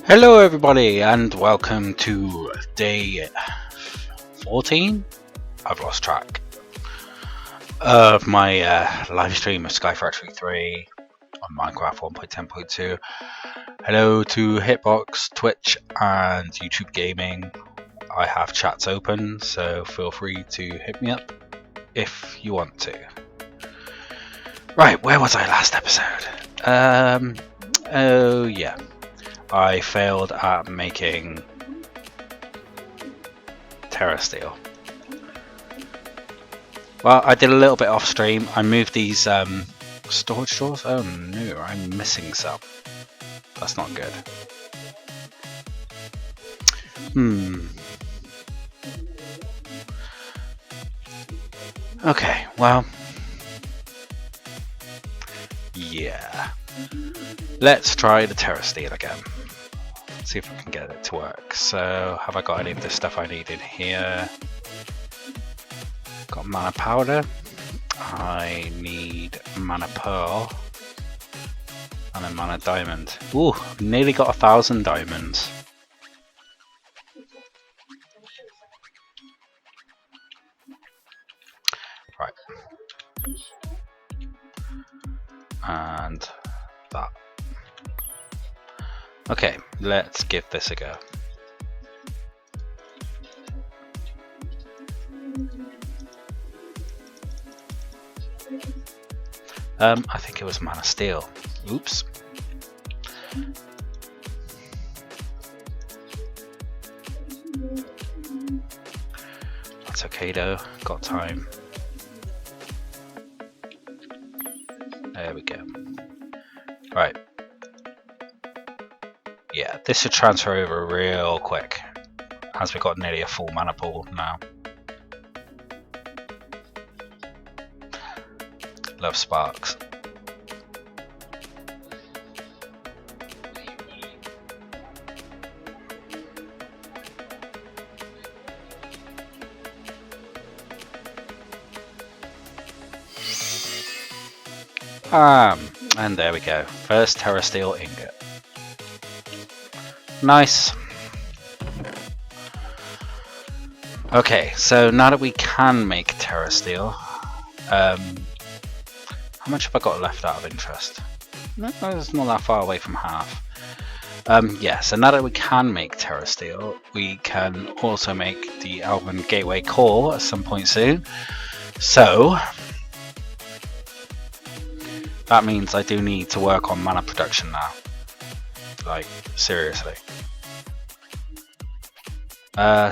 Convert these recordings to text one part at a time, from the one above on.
Hello everybody and welcome to day 14? I've lost track of my live stream of SkyFactory 3 on Minecraft 1.10.2. Hello to Hitbox, Twitch and YouTube Gaming. I have chats open, so feel free to hit me up if you want to. Right, where was I last episode? Oh yeah. I failed at making Terra Steel. Well, I did a little bit off stream. I moved these storage drawers. Oh no, I'm missing some. That's not good. Okay, well. Yeah. Let's try the Terra Steel again. See if I can get it to work. So, have I got any of the stuff I need in here? Got mana powder. I need mana pearl. And a mana diamond. Ooh, nearly got 1,000 diamonds. Right. And that. Okay, let's give this a go. I think it was mana steel. Oops. That's okay though, got time. There we go. Right. Yeah, this should transfer over real quick, as we got nearly a full mana pool now. Love sparks. And there we go. First Terra Steel ingot. Nice. Okay, so now that we can make Terra Steel, how much have I got left out of interest? No, it's not that far away from half. Yeah, so now that we can make Terra Steel, we can also make the Elven Gateway Core at some point soon. So that means I do need to work on mana production now. Like, seriously.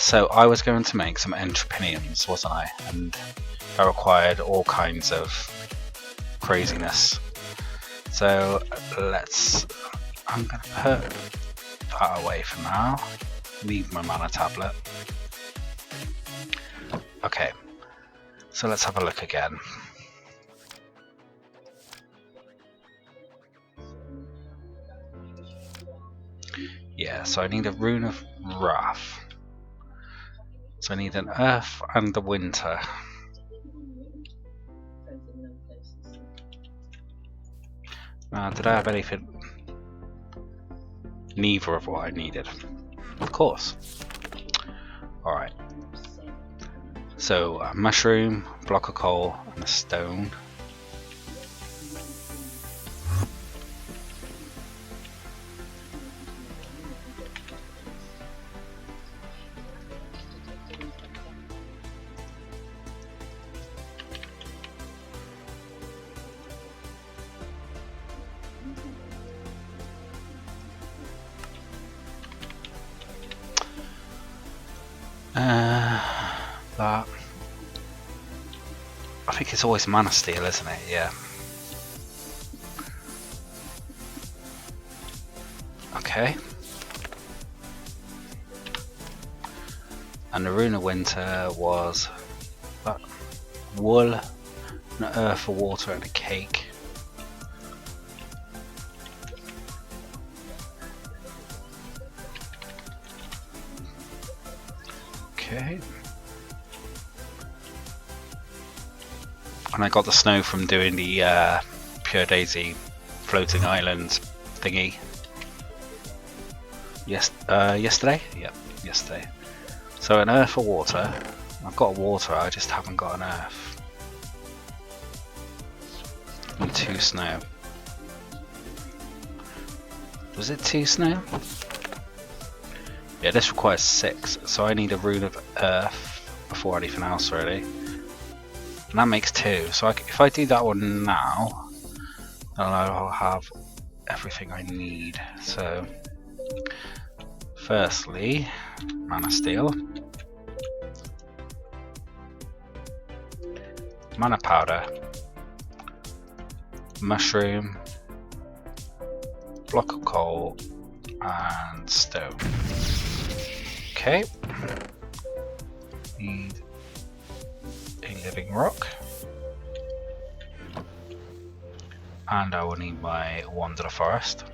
So I was going to make some entrepinions, wasn't I? And that required all kinds of craziness. So I'm going to put that away for now. Leave my mana tablet. Okay, so let's have a look again. Yeah, so I need a Rune of Wrath. So I need an Earth and the Winter. Did I have anything? Neither of what I needed. Of course. Alright. So, a mushroom, block of coal, and a stone. That. I think it's always mana steel, isn't it? Yeah. Okay. And the Rune of Winter was that wool, an earth, a water, and a cake. Okay. And I got the snow from doing the Pure Daisy floating island thingy. Yesterday? Yep, yesterday. So an earth or water. I've got a water, I just haven't got an earth. And 2 snow. Was it 2 snow? Yeah, this requires 6, so I need a rune of earth before anything else really. And that makes 2, so if I do that one now, then I'll have everything I need. So, firstly, mana steel, mana powder, mushroom, block of coal, and stone. Okay. Need a living rock. And I will need my Wander the Forest.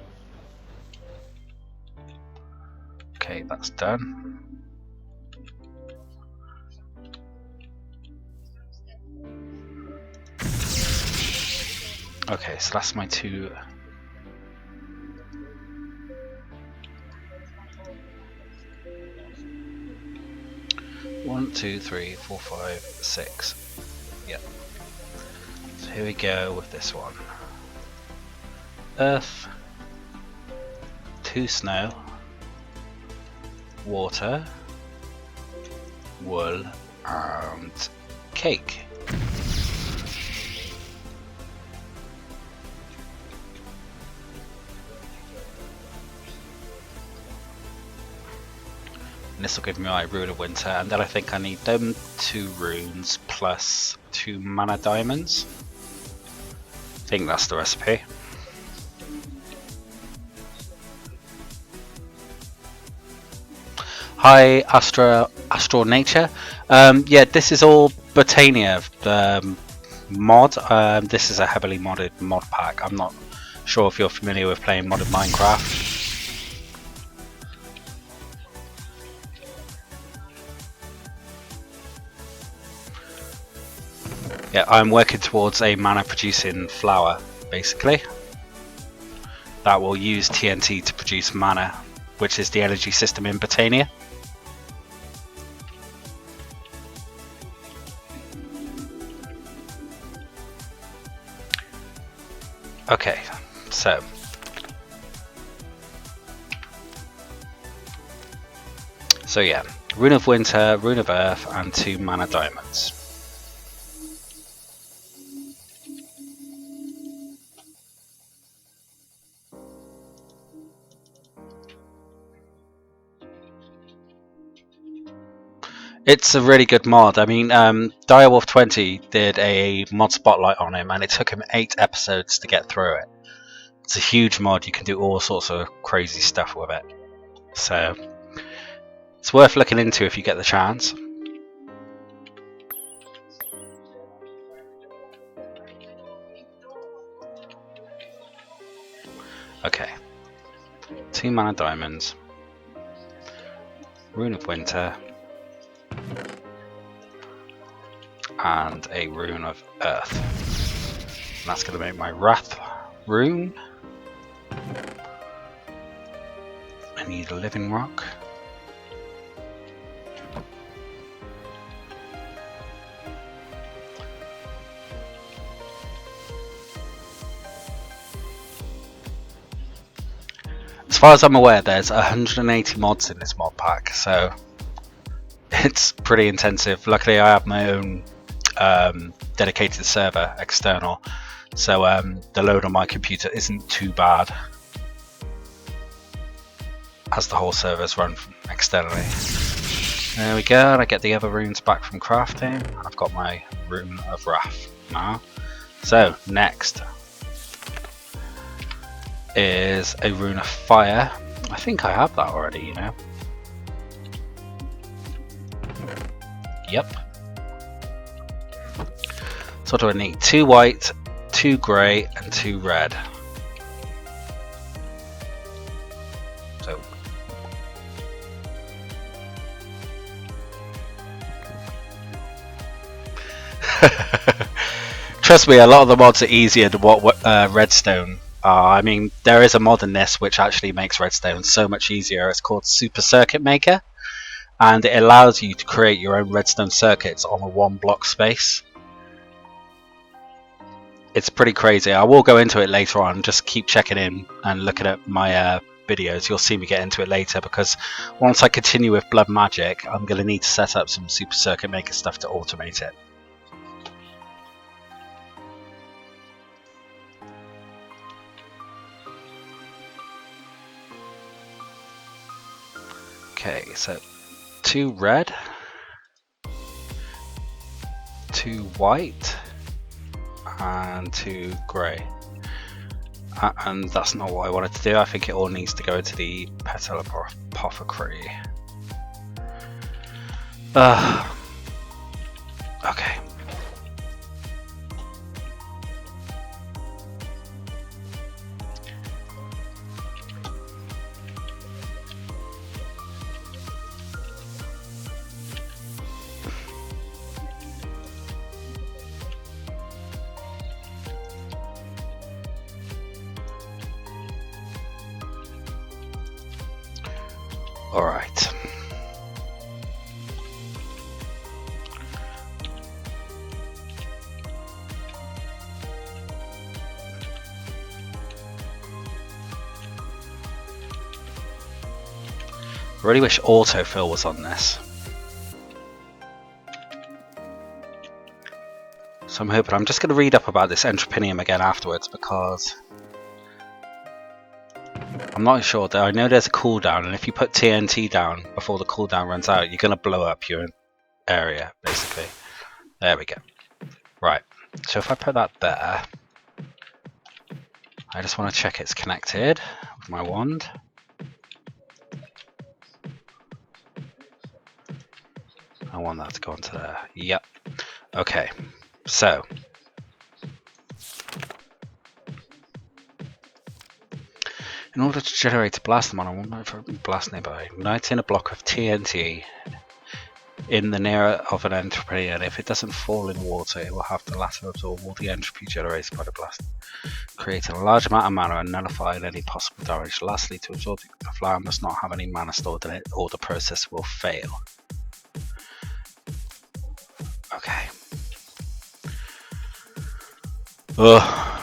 Okay, that's done. Okay, so that's my 2. One, 2, 3, 4, 5, 6. Yep. So here we go with this one. Earth, 2 snow, water, wool, and cake. And this will give me my Rune of Winter, and then I think I need them 2 runes plus 2 mana diamonds. I think that's the recipe. Hi, Astral Nature. Yeah, this is all Botania, the mod. This is a heavily modded mod pack. I'm not sure if you're familiar with playing modded Minecraft. Yeah, I'm working towards a mana producing flower, basically. That will use TNT to produce mana, which is the energy system in Botania. Okay, so yeah, Rune of Winter, Rune of Earth, and 2 mana diamonds. It's a really good mod. I mean, Direwolf 20 did a mod spotlight on him, and it took him 8 episodes to get through it. It's a huge mod. You can do all sorts of crazy stuff with it. So it's worth looking into if you get the chance. Okay. 2 mana diamonds. Rune of Winter. And a Rune of Earth. And that's going to make my Wrath rune. I need a living rock. As far as I'm aware, there's 180 mods in this mod pack, so it's pretty intensive. Luckily, I have my own dedicated server, external, so the load on my computer isn't too bad, as the whole server's run externally. There we go, and I get the other runes back from crafting. I've got my Rune of Wrath now. So next is a Rune of Fire. I think I have that already, you know. Yep. So what do I need? 2 white, 2 grey, and 2 red. So trust me, a lot of the mods are easier than what redstone are. I mean, there is a mod in this which actually makes redstone so much easier. It's called Super Circuit Maker, and it allows you to create your own redstone circuits on a 1 block space. It's pretty crazy. I will go into it later on. Just keep checking in and looking at my videos. You'll see me get into it later, because once I continue with Blood Magic, I'm going to need to set up some Super Circuit Maker stuff to automate it. Okay, so 2 red, 2 white, and 2 grey. And that's not what I wanted to do. I think it all needs to go into the Petal Apothecary. Okay. All right. I really wish autofill was on this. So I'm hoping, I'm just going to read up about this Entropinium again afterwards, because I'm not sure. I know there's a cooldown, and if you put TNT down before the cooldown runs out, you're going to blow up your area, basically. There we go. Right, so if I put that there, I just want to check it's connected with my wand. I want that to go onto there. Yep. Okay, so in order to generate a blast them on, I want to blast nearby. Ignite in a block of TNT in the near of an entropy, and if it doesn't fall in water, it will have the latter absorb all the entropy generated by the blast, creating a large amount of mana and nullifying any possible damage. Lastly, to absorb, the flower must not have any mana stored in it, or the process will fail. Okay. Ugh.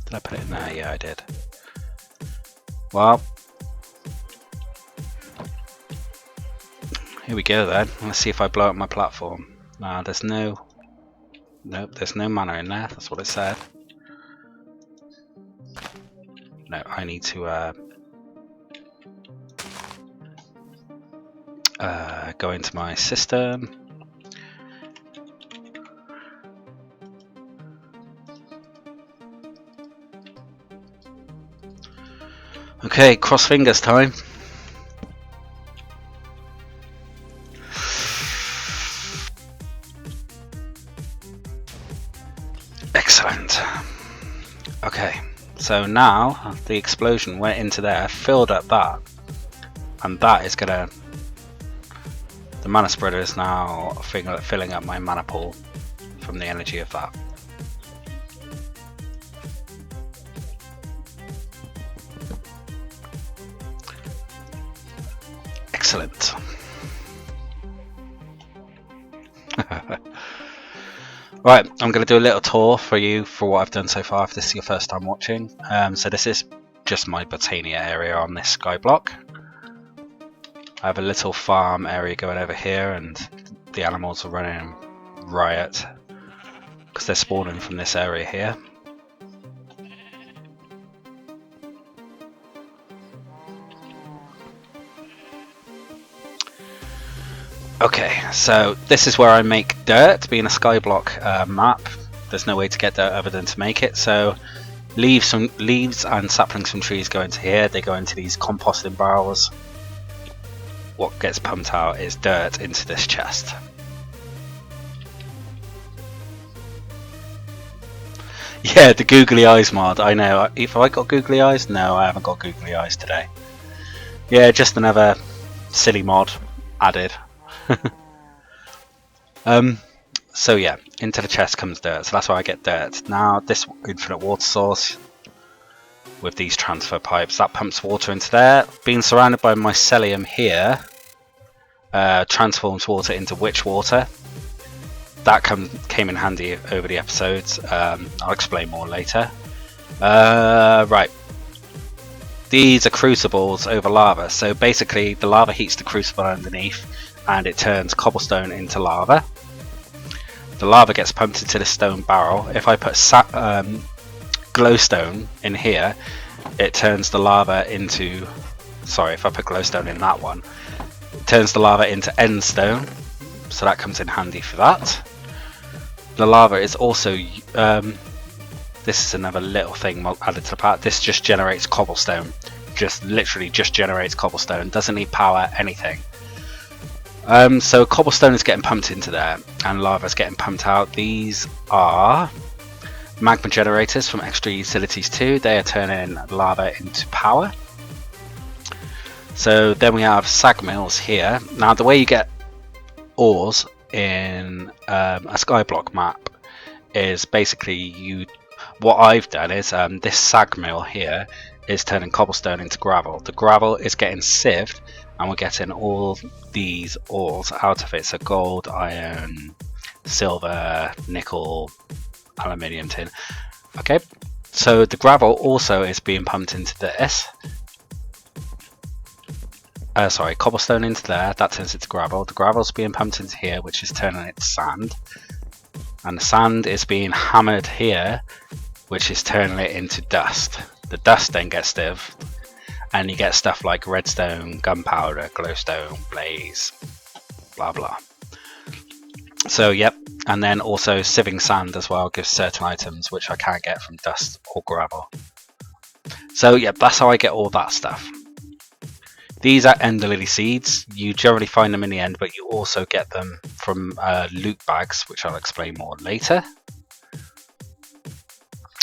Did I put it in there? Yeah, I did. Well, here we go then. Let's see if I blow up my platform. Nah, there's no... Nope, there's no mana in there. That's what it said. No, I need to go into my system. Okay, cross fingers time. Excellent. Okay, so now the explosion went into there, filled up that, and that is gonna... The mana spreader is now filling up my mana pool from the energy of that. Excellent. Right, I'm going to do a little tour for you for what I've done so far if this is your first time watching. So this is just my botania area on this sky block. I have a little farm area going over here, and the animals are running riot because they're spawning from this area here. Okay, so this is where I make dirt. Being a skyblock map, there's no way to get dirt other than to make it. So leaves and saplings from trees go into here. They go into these composting barrels. What gets pumped out is dirt into this chest. Yeah, the googly eyes mod. I know. If I got googly eyes, no, I haven't got googly eyes today. Yeah, just another silly mod added. So yeah, into the chest comes dirt, so that's why I get dirt. Now this infinite water source with these transfer pipes, that pumps water into there. Being surrounded by mycelium here transforms water into witch water. That came in handy over the episodes. I'll explain more later. Right. These are crucibles over lava, so basically the lava heats the crucible underneath and it turns cobblestone into lava. The lava gets pumped into the stone barrel. If I put glowstone in here, it turns the lava into... Sorry, if I put glowstone in that one, it turns the lava into endstone, so that comes in handy for that. The lava is also... this is another little thing added to the part. This just generates cobblestone. Literally just generates cobblestone. Doesn't need power, anything. So cobblestone is getting pumped into there and lava is getting pumped out. These are magma generators from Extra Utilities 2. They are turning lava into power. So then we have sag mills here. Now the way you get ores in a skyblock map is basically what I've done is this sag mill here is turning cobblestone into gravel. The gravel is getting sieved and we're getting all these ores out of it. So gold, iron, silver, nickel, aluminium, tin. Okay, so the gravel also is being pumped into this. Sorry, cobblestone into there, that turns it to gravel. The gravel's being pumped into here, which is turning it to sand. And the sand is being hammered here, which is turning it into dust. The dust then gets stiff, and you get stuff like redstone, gunpowder, glowstone, blaze, blah blah. So yep, and then also sieving sand as well gives certain items which I can't get from dust or gravel. So yep, that's how I get all that stuff. These are ender lily seeds. You generally find them in the end, but you also get them from loot bags, which I'll explain more later.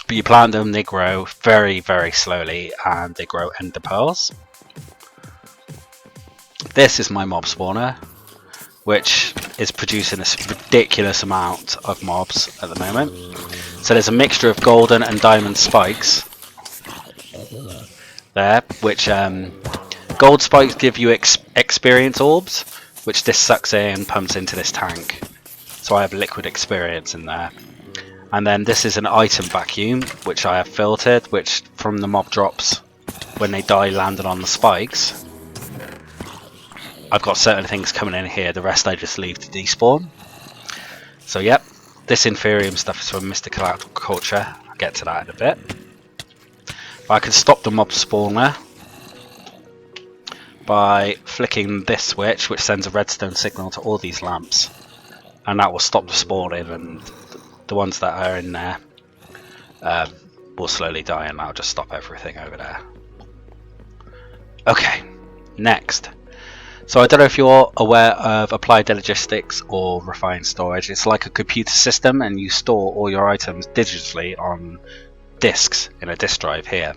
But you plant them, they grow very, very slowly, and they grow ender pearls. This is my mob spawner, which is producing a ridiculous amount of mobs at the moment. So there's a mixture of golden and diamond spikes there, which gold spikes give you experience orbs, which this sucks in and pumps into this tank. So I have liquid experience in there. And then this is an item vacuum, which I have filtered, which from the mob drops when they die landing on the spikes. I've got certain things coming in here, the rest I just leave to despawn. So yep, this inferium stuff is from mystical agriculture. I'll get to that in a bit. But I can stop the mob spawner by flicking this switch, which sends a redstone signal to all these lamps. And that will stop the spawning, and the ones that are in there will slowly die, and I'll just stop everything over there. Okay, next. So I don't know if you're aware of applied logistics or refined storage. It's like a computer system, and you store all your items digitally on disks in a disk drive here.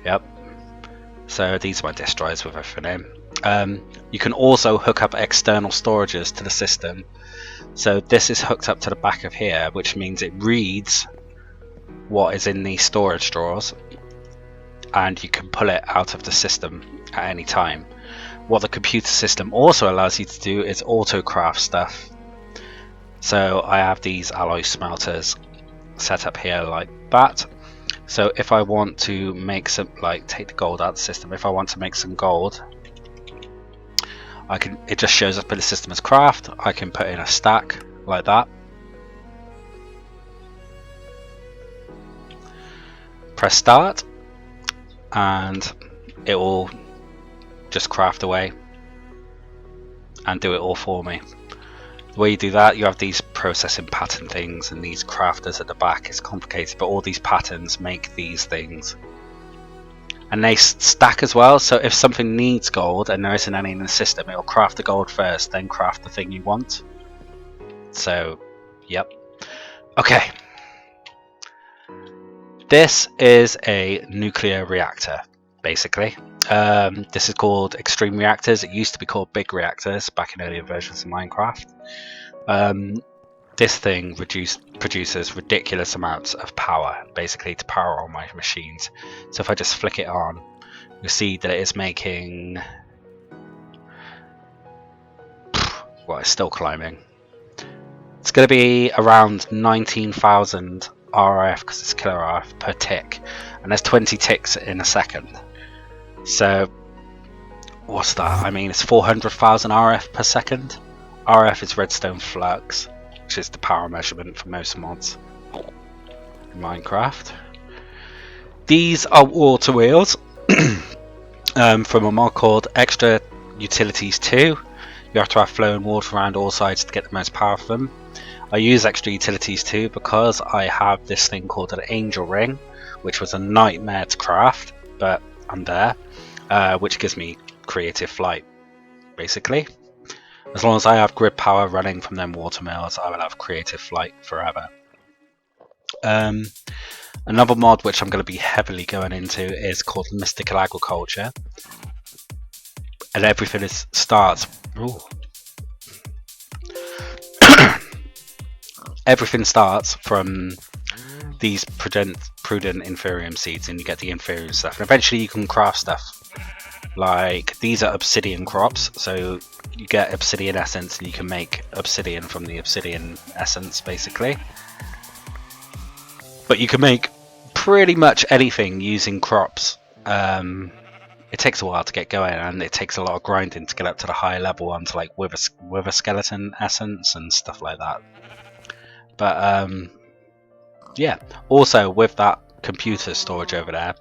Yep. So these are my disk drives with everything in. You can also hook up external storages to the system. So this is hooked up to the back of here, which means it reads what is in these storage drawers, and you can pull it out of the system at any time. What the computer system also allows you to do is auto craft stuff. So I have these alloy smelters set up here like that. So if I want to make some, like take the gold out of the system, if I want to make some gold, I can, it just shows up in the system as craft. I can put in a stack like that. Press start and it will just craft away. and do it all for me. The way you do that, you have these processing pattern things and these crafters at the back. It's complicated, but all these patterns make these things. And they stack as well, so if something needs gold and there isn't any in the system, it'll craft the gold first, then craft the thing you want. So, yep. Okay. This is a nuclear reactor, basically. This is called extreme reactors. It used to be called big reactors back in earlier versions of Minecraft. This thing produces ridiculous amounts of power, basically, to power all my machines. So if I just flick it on, you'll see that it is making... well, it's still climbing. It's going to be around 19,000 RF, because it's killer RF, per tick. And there's 20 ticks in a second. So, what's that? I mean, it's 400,000 RF per second. RF is redstone flux, which is the power measurement for most mods in Minecraft. These are water wheels from a mod called Extra Utilities 2. You have to have flowing water around all sides to get the most power from them. I use Extra Utilities 2 because I have this thing called an angel ring, which was a nightmare to craft, but I'm there, which gives me creative flight, basically. As long as I have grid power running from them water mills, I will have creative flight forever. Another mod which I'm going to be heavily going into is called Mystical Agriculture. And everything starts... everything starts from these prudent inferium seeds, and you get the inferium stuff. And eventually you can craft stuff. Like, these are obsidian crops, so you get obsidian essence and you can make obsidian from the obsidian essence, basically. But you can make pretty much anything using crops. It takes a while to get going, and it takes a lot of grinding to get up to the higher level ones, like wither skeleton essence and stuff like that. But yeah, also with that computer storage over there,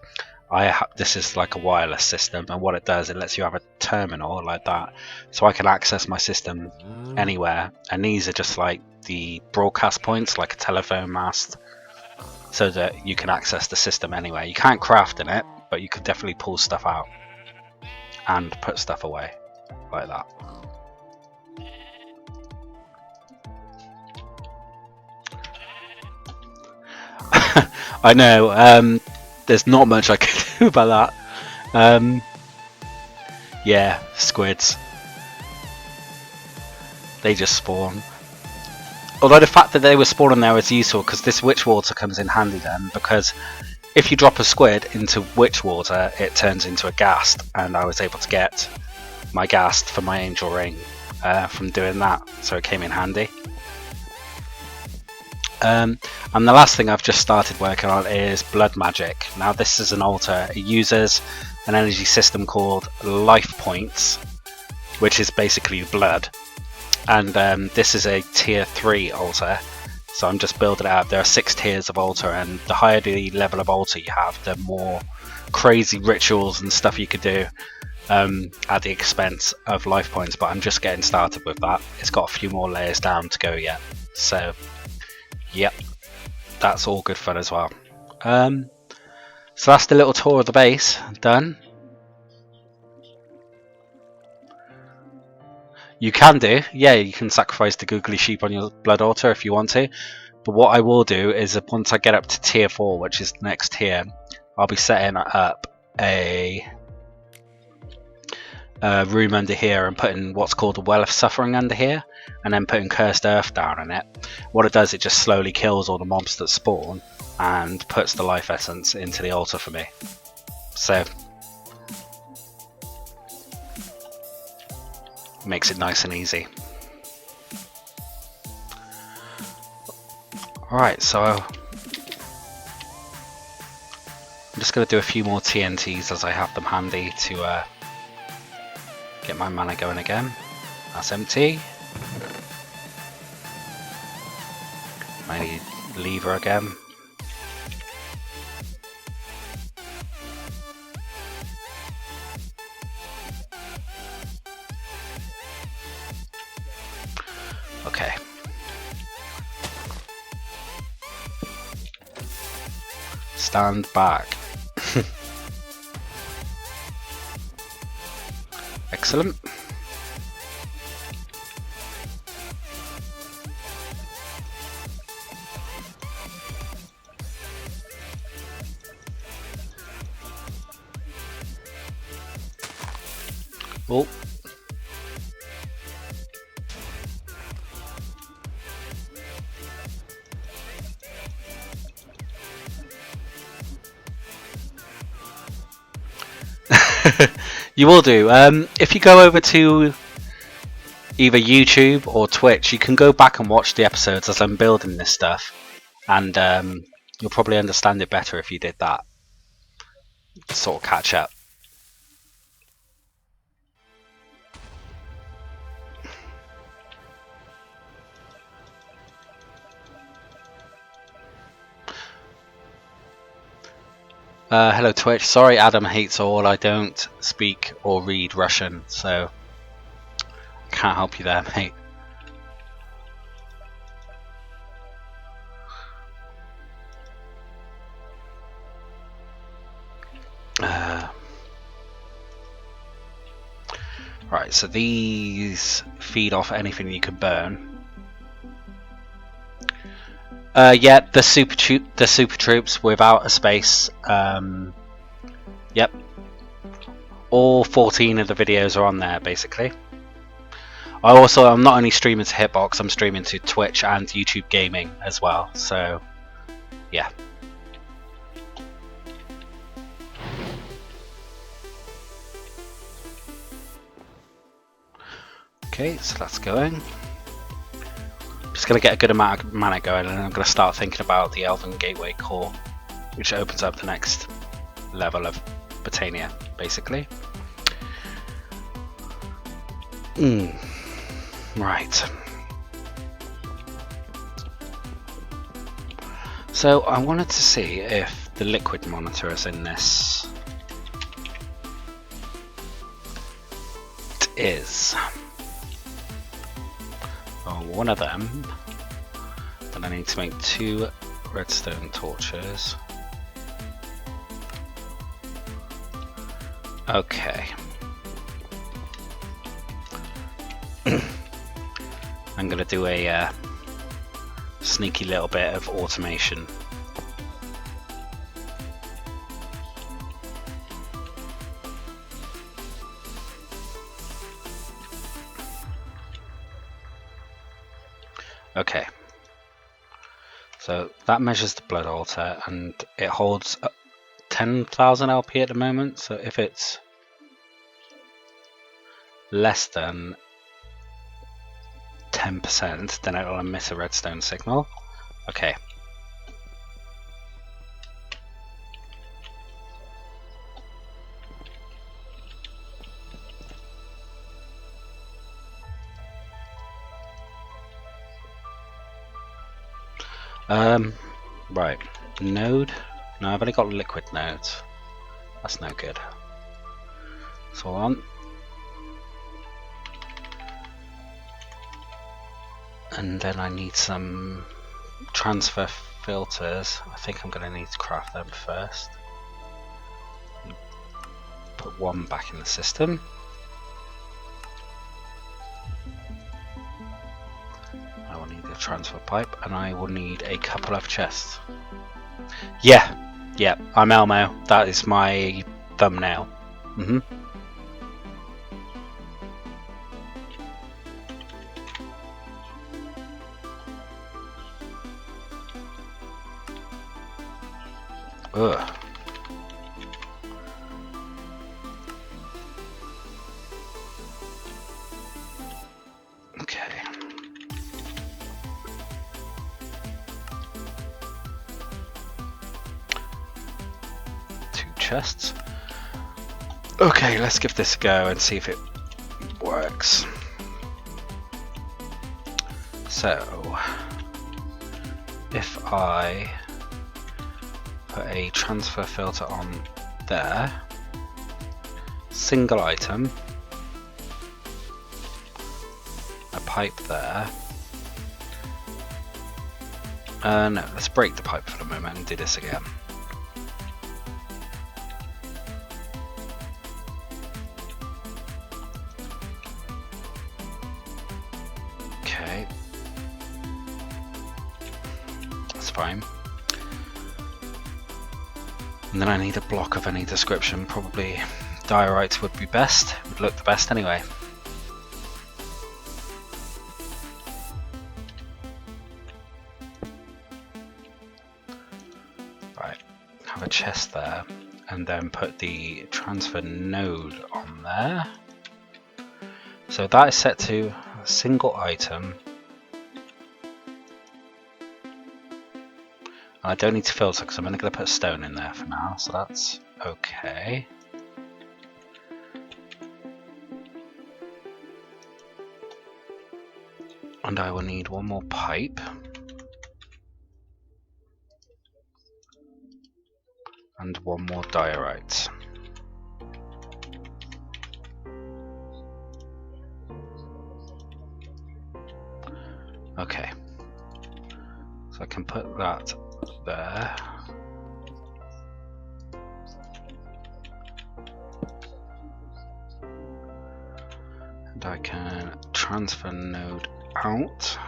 this is like a wireless system, and what it does, it lets you have a terminal like that, so I can access my system anywhere. And these are just like the broadcast points, like a telephone mast, so that you can access the system anywhere. You can't craft in it, but you can definitely pull stuff out and put stuff away like that. I know, there's not much I can do about that. Yeah, squids. They just spawn. Although the fact that they were spawning there is useful, because this witch water comes in handy then, because if you drop a squid into witch water, it turns into a ghast, and I was able to get my ghast for my angel ring from doing that, so it came in handy. And the last thing I've just started working on is blood magic. Now this is an altar. It uses an energy system called life points, which is basically blood. And this is a tier 3 altar, so I'm just building it out. There are 6 tiers of altar, and the higher the level of altar you have, the more crazy rituals and stuff you could do at the expense of life points. But I'm just getting started with that. It's got a few more layers down to go yet, so yep, that's all good fun as well. So that's the little tour of the base done. You can do, yeah, you can sacrifice the googly sheep on your blood altar if you want to. But what I will do is, once I get up to tier 4, which is the next tier, I'll be setting up a room under here and putting what's called a well of suffering under here, and then putting cursed earth down in it. What it does, it just slowly kills all the mobs that spawn and puts the life essence into the altar for me. So makes it nice and easy. Alright, so I'm just going to do a few more TNTs as I have them handy to get my mana going again. That's empty. I need lever again. Okay. Stand back. Excellent. Oh. You will do. If you go over to either YouTube or Twitch, you can go back and watch the episodes as I'm building this stuff, and you'll probably understand it better if you did that. Sort of catch up. Hello Twitch. Sorry, Adam hates all. I don't speak or read Russian, so can't help you there, mate. Right, so these feed off anything you can burn. Yeah, the super troops without a space. Yep. All 14 of the videos are on there, basically. I'm not only streaming to Hitbox, I'm streaming to Twitch and YouTube Gaming as well. So, yeah. Okay, so that's going. Just going to get a good amount of mana going, and then I'm going to start thinking about the Elven Gateway core, which opens up the next level of Botania, basically. Right. So I wanted to see if the liquid monitor is in this. It is. Oh, one of them. Then I need to make 2 redstone torches. Okay. I'm going to do a sneaky little bit of automation. Okay. So that measures the blood altar, and it holds 10,000 LP at the moment. So if it's less than 10%, then it'll emit a redstone signal. Okay. Right. Node. No, I've only got liquid nodes. That's no good. So on. And then I need some transfer filters. I think I'm going to need to craft them first. Put 1 back in the system. I will need a transfer pipe, and I will need a couple of chests. Yeah, I'm Elmo. That is my thumbnail. Ugh. Okay. Chests. Okay, let's give this a go and see if it works. So, if I put a transfer filter on there, single item, a pipe there, No, let's break the pipe for the moment and do this again. Okay. That's fine. And then I need a block of any description. Probably diorite would be best. Would look the best anyway. Right, have a chest there, and then put the transfer node on there. So that is set to a single item. I don't need to filter because I'm only going to put stone in there for now, so that's okay. And I will need one more pipe. And one more diorite. Okay. So I can put that there. And I can transfer node out.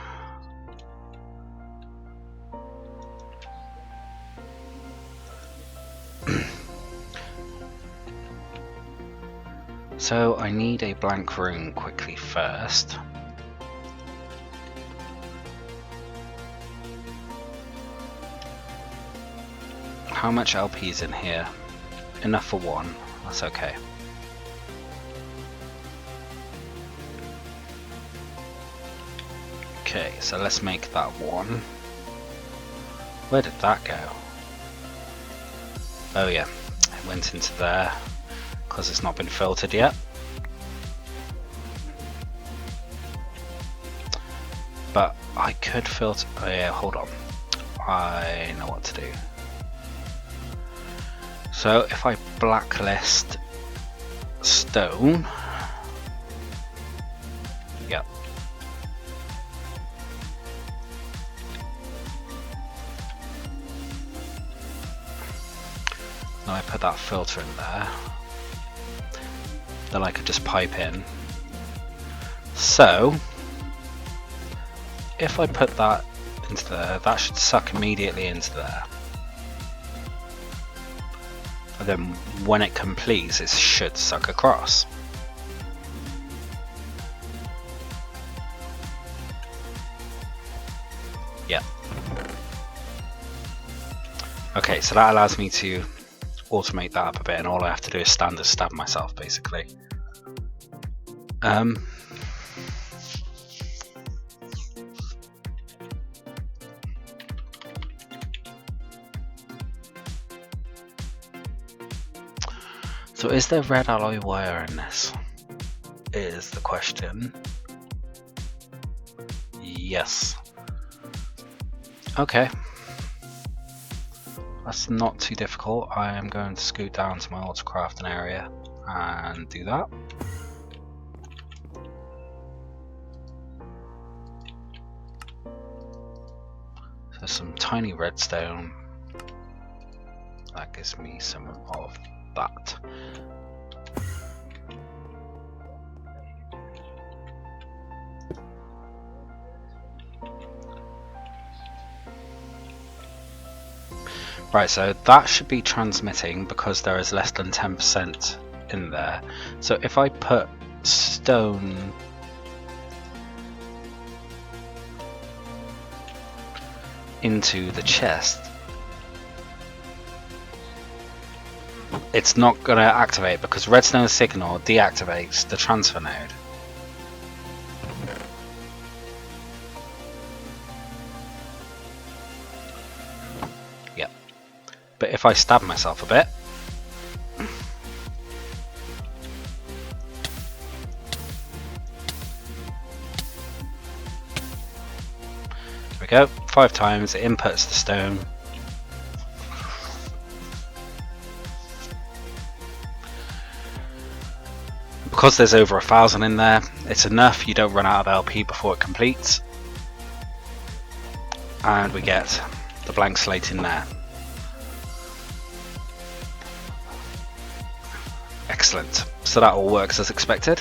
So I need a blank room quickly first. How much LP is in here? Enough for one, that's okay. Okay, so let's make that one. Where did that go? Oh yeah, it went into there because it's not been filtered yet. But I could filter. Oh yeah, hold on. I know what to do. So if I blacklist stone, yep. Now I put that filter in there. Then I could just pipe in. So if I put that into there, that should suck immediately into there. And then when it completes, it should suck across. Yeah. Okay, so that allows me to automate that up a bit, and all I have to do is standard stab myself, basically. So is there red alloy wire in this? Is the question. Yes. Okay. That's not too difficult. I am going to scoot down to my auto-crafting area and do that. So some tiny redstone. That gives me some of that. Right, so that should be transmitting because there is less than 10% in there. So if I put stone into the chest, it's not going to activate because redstone signal deactivates the transfer node. Yep. But if I stab myself a bit, there we go, 5 times, it inputs the stone. Because there's over 1,000 in there, it's enough, you don't run out of LP before it completes. and we get the blank slate in there. Excellent. So that all works as expected.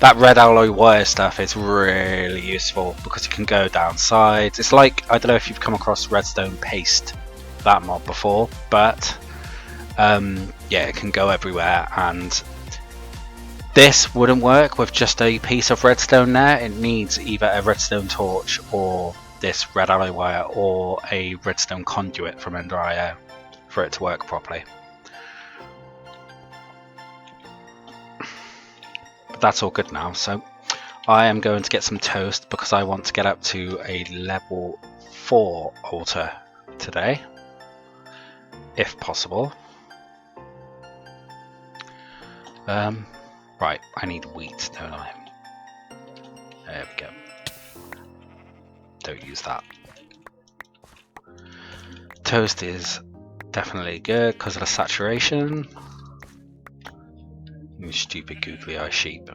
That red alloy wire stuff is really useful because you can go down sides. It's like, I don't know if you've come across redstone paste, that mod before, but yeah, it can go everywhere, and this wouldn't work with just a piece of redstone there. It needs either a redstone torch or this red alloy wire or a redstone conduit from Ender IO for it to work properly. But that's all good now, so I am going to get some toast because I want to get up to a level 4 altar today, if possible. Right, I need wheat, don't I? There we go. Don't use that. Toast is definitely good because of the saturation. You stupid googly eye sheep.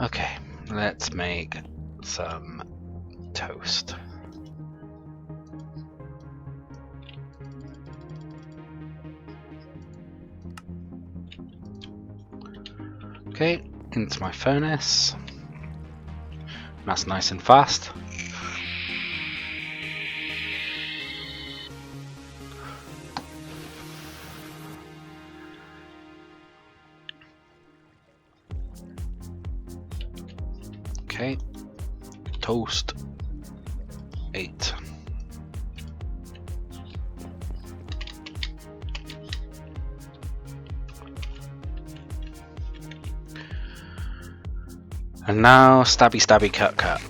Okay, let's make some toast. Okay, into my furnace. That's nice and fast. Okay, toast 8. And now stabby stabby cut cut.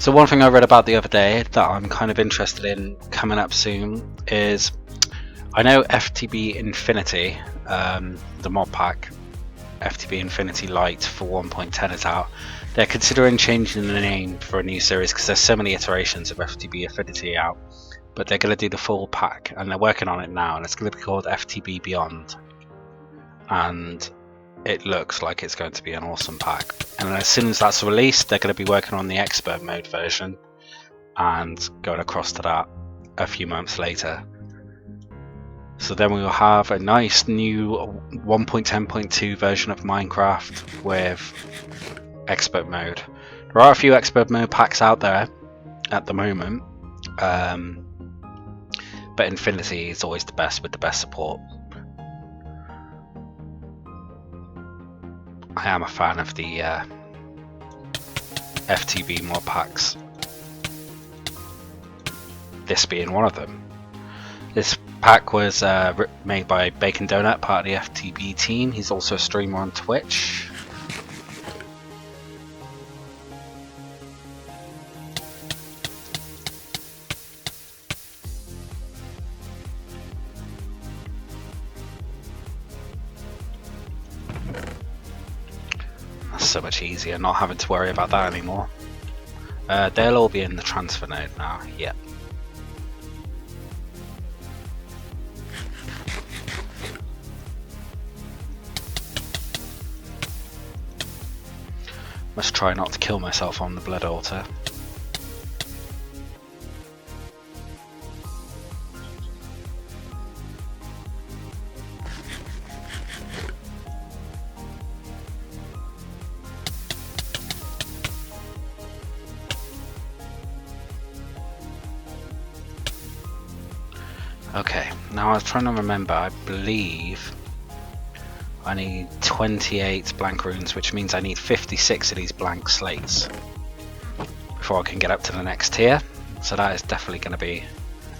So one thing I read about the other day that I'm kind of interested in coming up soon is, I know FTB Infinity, the mod pack, FTB Infinity Lite for 1.10 is out. They're considering changing the name for a new series because there's so many iterations of FTB Infinity out, but they're going to do the full pack and they're working on it now, and it's going to be called FTB Beyond, and it looks like it's going to be an awesome pack. And as soon as that's released, they're going to be working on the expert mode version and going across to that a few months later. So then we will have a nice new 1.10.2 version of Minecraft with expert mode. There are a few expert mode packs out there at the moment, but Infinity is always the best with the best support. I am a fan of the FTB mod packs, this being one of them. This pack was made by Bacon Donut, part of the FTB team. He's also a streamer on Twitch. So much easier not having to worry about that anymore. They'll all be in the transfer node now. Yep. Must try not to kill myself on the blood altar. Okay, now I was trying to remember, I believe I need 28 blank runes, which means I need 56 of these blank slates before I can get up to the next tier. So that is definitely going to be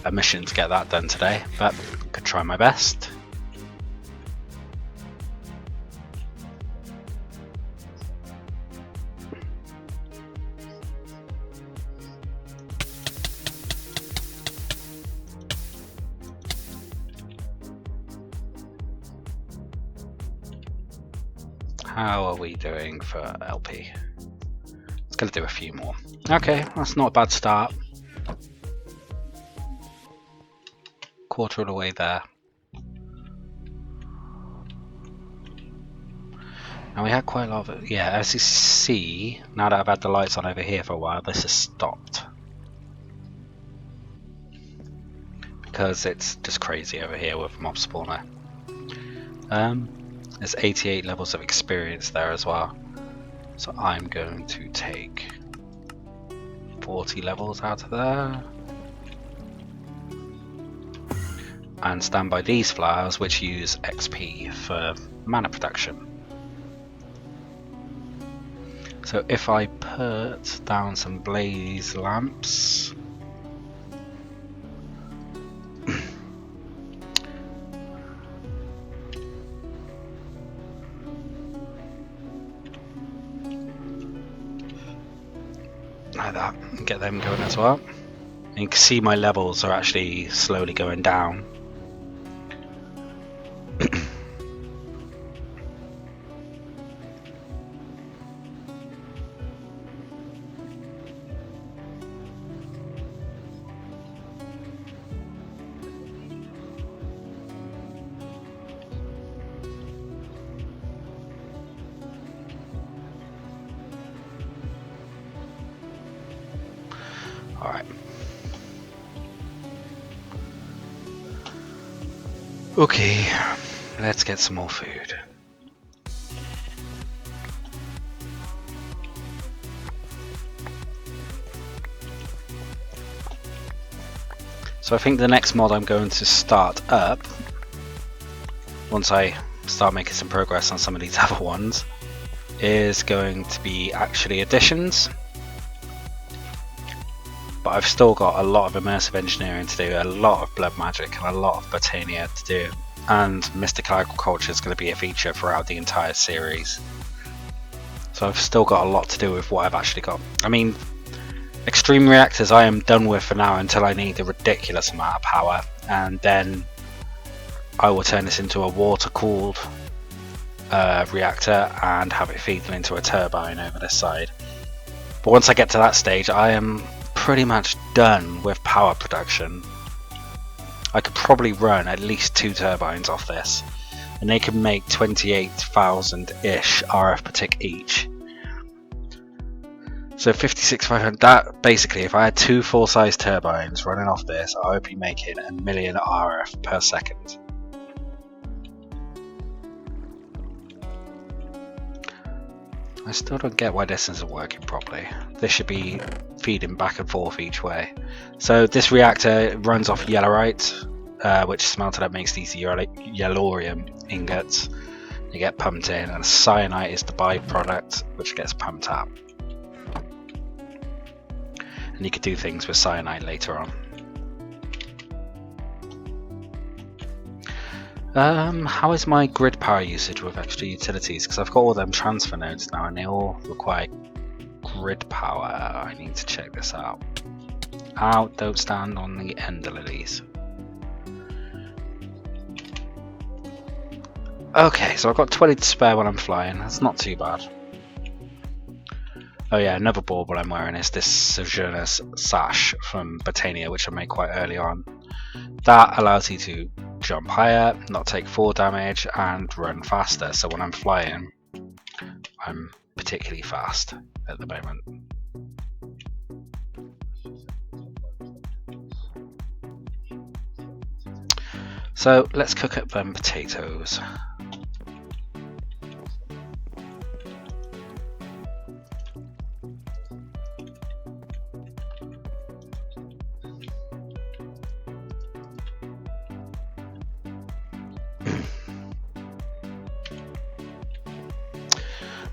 a mission to get that done today, but I could try my best. How are we doing for LP? It's going to do a few more. Okay, that's not a bad start. Quarter of the way there. Now we had quite a lot of it. Yeah, as you see, now that I've had the lights on over here for a while, this has stopped. Because it's just crazy over here with mob spawner. There's 88 levels of experience there as well. So I'm going to take 40 levels out of there. And stand by these flowers, which use XP for mana production. So if I put down some blaze lamps, like that, and get them going as well. And you can see my levels are actually slowly going down. Alright. Okay, let's get some more food. So I think the next mod I'm going to start up, once I start making some progress on some of these other ones, is going to be actually additions. But I've still got a lot of immersive engineering to do, a lot of blood magic and a lot of botania to do, and mystical agriculture is going to be a feature throughout the entire series. So I've still got a lot to do with what I've actually got. I mean, extreme reactors I am done with for now until I need a ridiculous amount of power, and then I will turn this into a water cooled reactor and have it feeding into a turbine over this side. But once I get to that stage, I am pretty much done with power production. I could probably run at least 2 turbines off this, and they can make 28,000-ish RF per tick each. So 56,500, that basically, if I had 2 full-size turbines running off this, I would be making 1 million RF per second. I still don't get why this isn't working properly. This should be feeding back and forth each way. So this reactor runs off yellorite, which smelted up makes these yellorium ingots. They get pumped in, and cyanite is the byproduct which gets pumped out. And you could do things with cyanide later on. How is my grid power usage with extra utilities? Because I've got all them transfer nodes now and they all require grid power. I need to check this out. Ow, don't stand on the ender lilies. Okay, so I've got 20 to spare when I'm flying. That's not too bad. Oh yeah, another bauble I'm wearing is this Sojourner's sash from Botania, which I made quite early on. That allows you to jump higher, not take fall damage, and run faster. So when I'm flying, I'm particularly fast at the moment. So let's cook up them potatoes.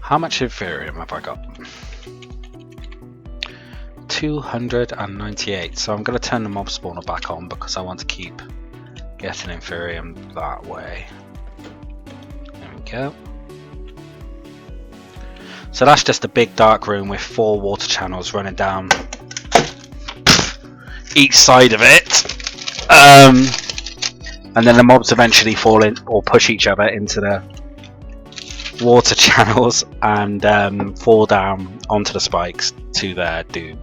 How much Ethereum have I got? 298. So I'm going to turn the mob spawner back on because I want to keep getting Ethereum that way. There we go. So that's just a big dark room with 4 water channels running down each side of it. And then the mobs eventually fall in or push each other into the water channels and fall down onto the spikes to their doom.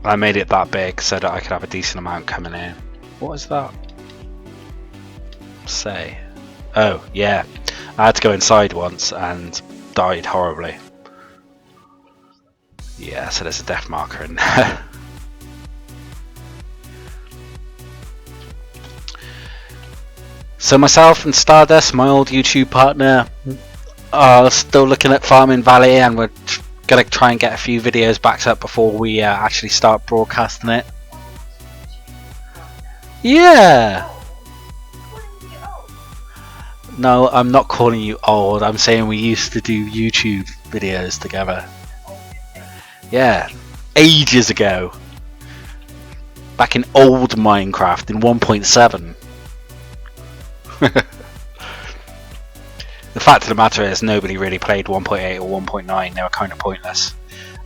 I made it that big so that I could have a decent amount coming in. What is that? Say. Oh, yeah. I had to go inside once and died horribly. Yeah, so there's a death marker in there. So myself and Stardust, my old YouTube partner, are still looking at Farming Valley, and we're going to try and get a few videos backed up before we actually start broadcasting it. Yeah! No, I'm not calling you old. I'm saying we used to do YouTube videos together. Yeah, ages ago. Back in old Minecraft in 1.7. The fact of the matter is nobody really played 1.8 or 1.9. They were kind of pointless.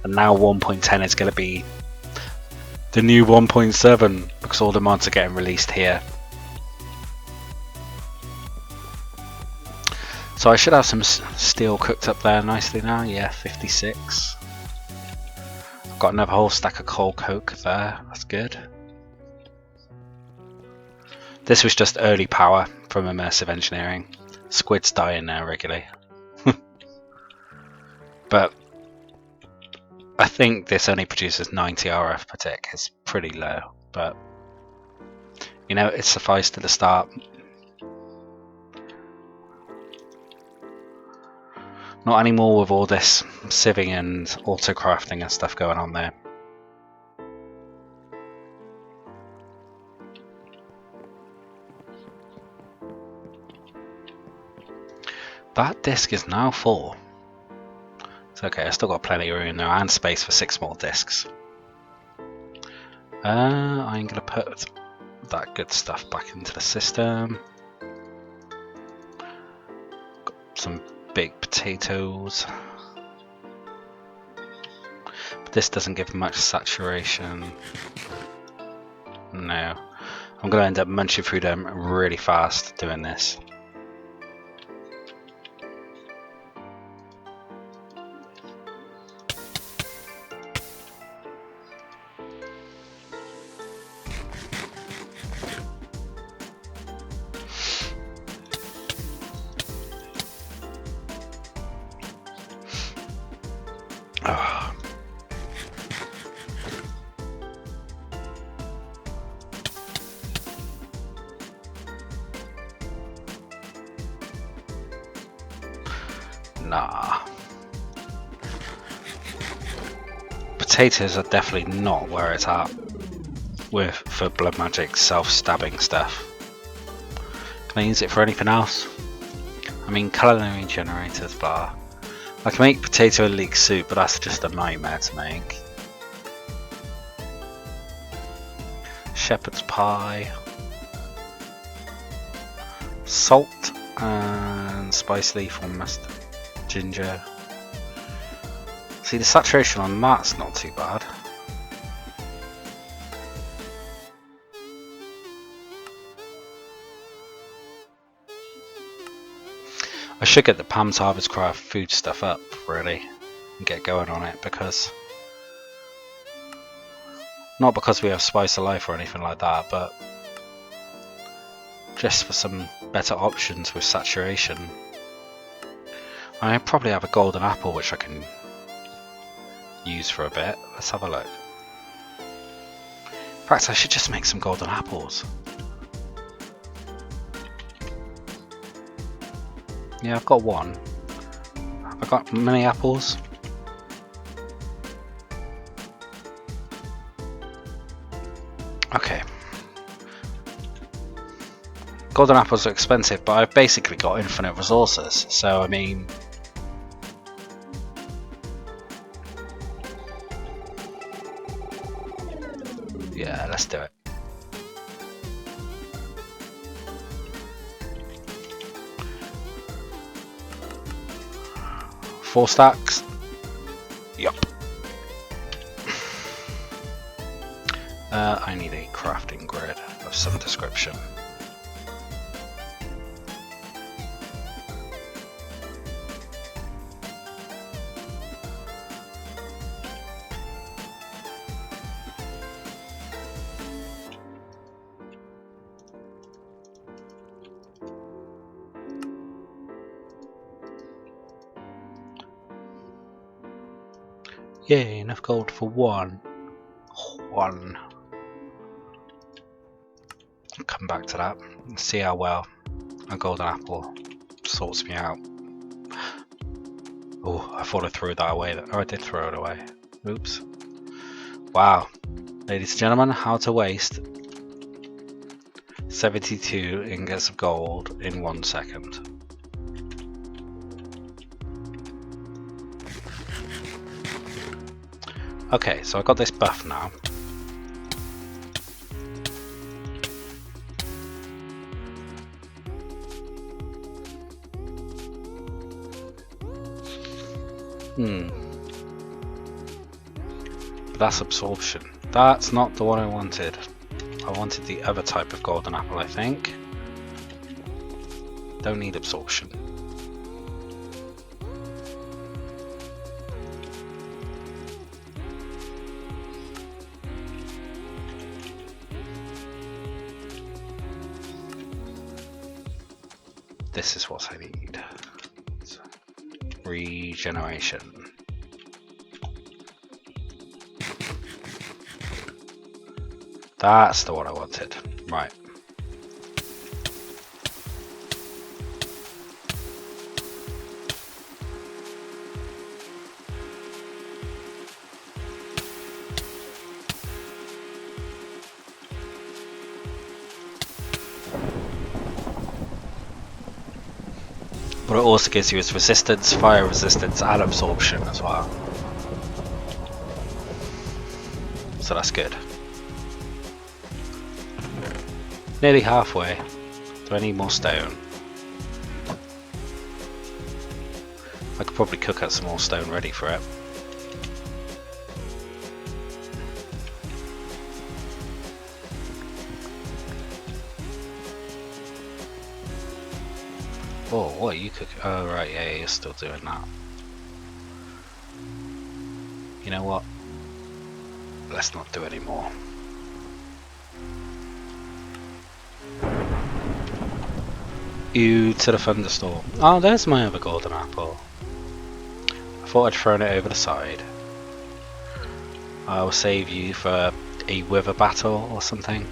And now 1.10 is going to be the new 1.7 because all the mods are getting released here. So I should have some steel cooked up there nicely now. Yeah, 56. I've got another whole stack of coal coke there. That's good. This was just early power from immersive engineering. Squids die in there regularly. But I think this only produces 90 RF per tick. It's pretty low, but you know, it sufficed at the start. Not anymore with all this sieving and auto crafting and stuff going on there. That disc is now full. It's okay, I've still got plenty of room there and space for 6 more discs. I'm going to put that good stuff back into the system. Got some big potatoes. But this doesn't give much saturation. No. I'm going to end up munching through them really fast doing this. Nah. Potatoes are definitely not where it's at for blood magic self-stabbing stuff. Can I use it for anything else? I mean, culinary generators, blah. I can make potato and leek soup, but that's just a nightmare to make. Shepherd's pie. Salt and spice leaf or mustard. Ginger. See, the saturation on that's not too bad. I should get the Pam's Harvest Craft food stuff up really and get going on it, because not because we have Spice of Life or anything like that, but just for some better options with saturation. I probably have a golden apple which I can use for a bit. Let's have a look. In fact, I should just make some golden apples. Yeah, I've got one. Have I got many apples? Okay. golden apples are expensive, but I've basically got infinite resources, so I mean... yeah, let's do it. Four stacks? Yup. I need a crafting grid of some description. Yay, enough gold for one. One. I'll come back to that and see how well a golden apple sorts me out. Oh, I thought I threw that away. Oh, I did throw it away. Oops. Wow. Ladies and gentlemen, how to waste 72 ingots of gold in 1 second. Okay, so I got this buff now. But that's absorption. That's not the one I wanted. I wanted the other type of golden apple, I think. Don't need absorption. This is what I need. Regeneration. That's the one I wanted. Right. But it also gives you its resistance, fire resistance, and absorption as well. So that's good. Nearly halfway. Do I need more stone? I could probably cook up some more stone ready for it. Oh, what are you cooking? Oh, right, yeah, you're still doing that. You know what? Let's not do any more. Ew to the thunderstorm. Oh, there's my other golden apple. I thought I'd thrown it over the side. I'll save you for a wither battle or something,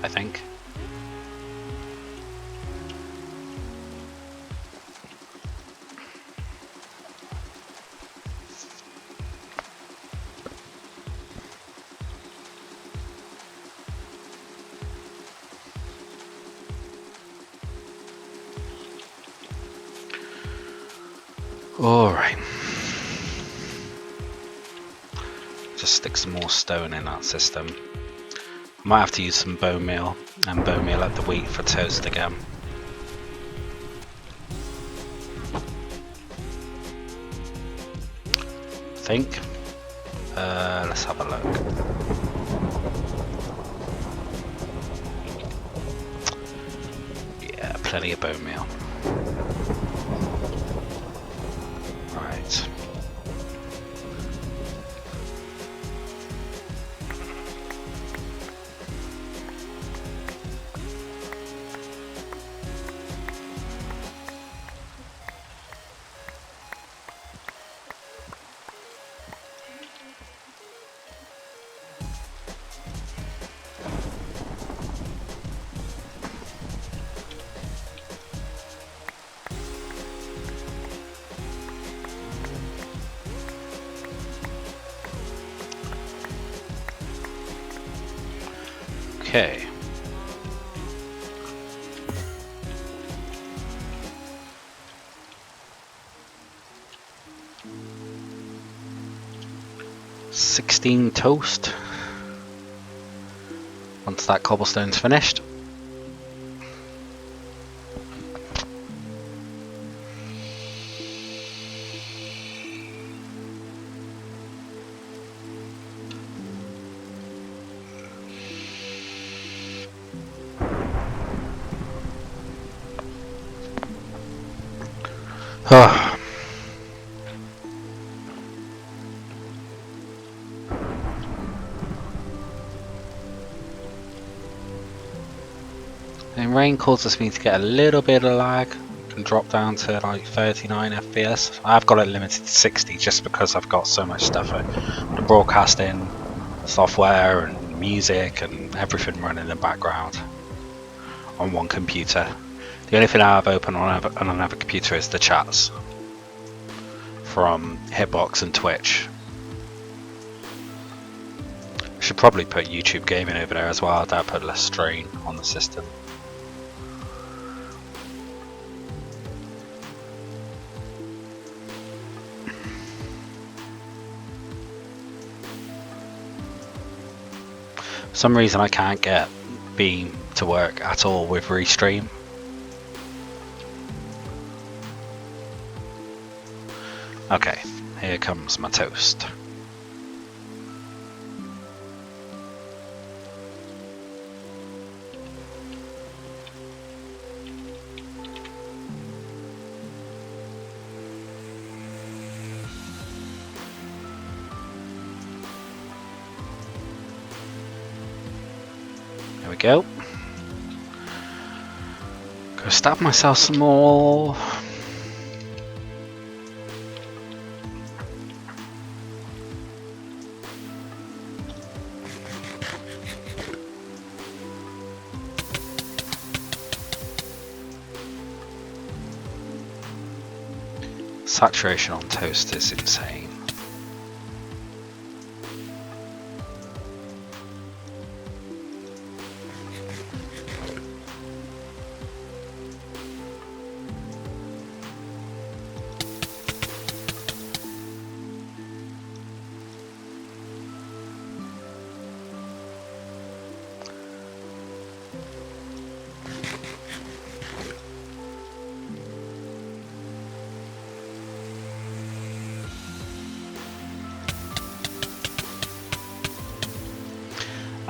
I think. Alright. Just stick some more stone in that system. Might have to use some bone meal and bone meal up the wheat for toast again. I think. Let's have a look. Yeah, plenty of bone meal. Right. Okay. 16 toast. Once that cobblestone's finished. And rain causes me to get a little bit of lag. Can drop down to like 39 FPS. I've got it limited to 60 just because I've got so much stuff. The broadcasting software and music and everything running in the background on one computer. The only thing I have open on another computer is the chats from Hitbox and Twitch. I should probably put YouTube gaming over there as well. That'll put less strain on the system. For some reason I can't get Beam to work at all with Restream. Okay, here comes my toast. There we go. Go stab myself some more. Saturation on toast is insane.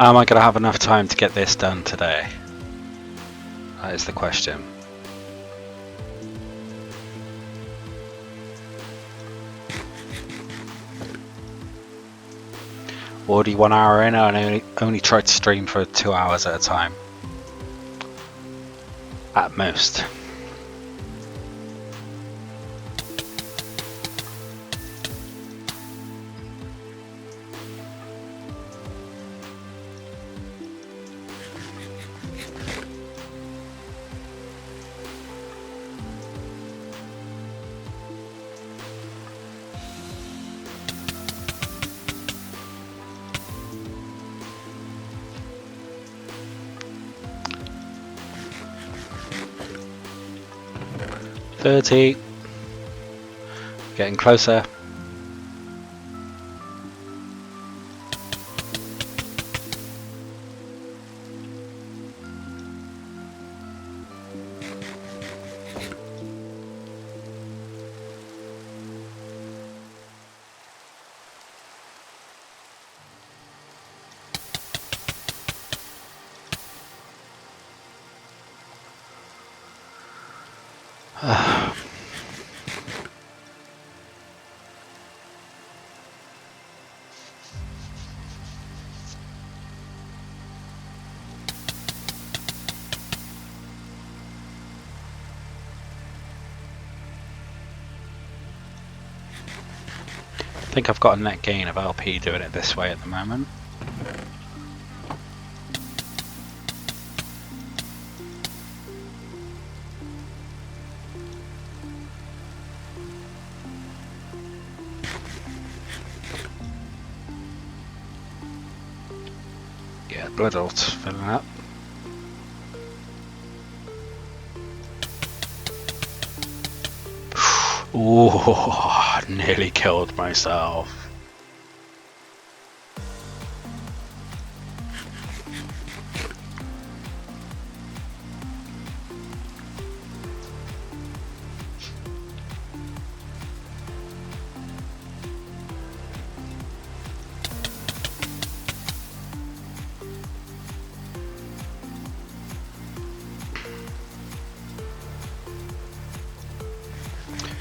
Am I going to have enough time to get this done today? That is the question. Already 1 hour in and I only tried to stream for 2 hours at a time. At most. $30. Getting closer. I think I've got a net gain of LP doing it this way at the moment. Yeah, blood ult's filling up. Ooh, nearly killed myself.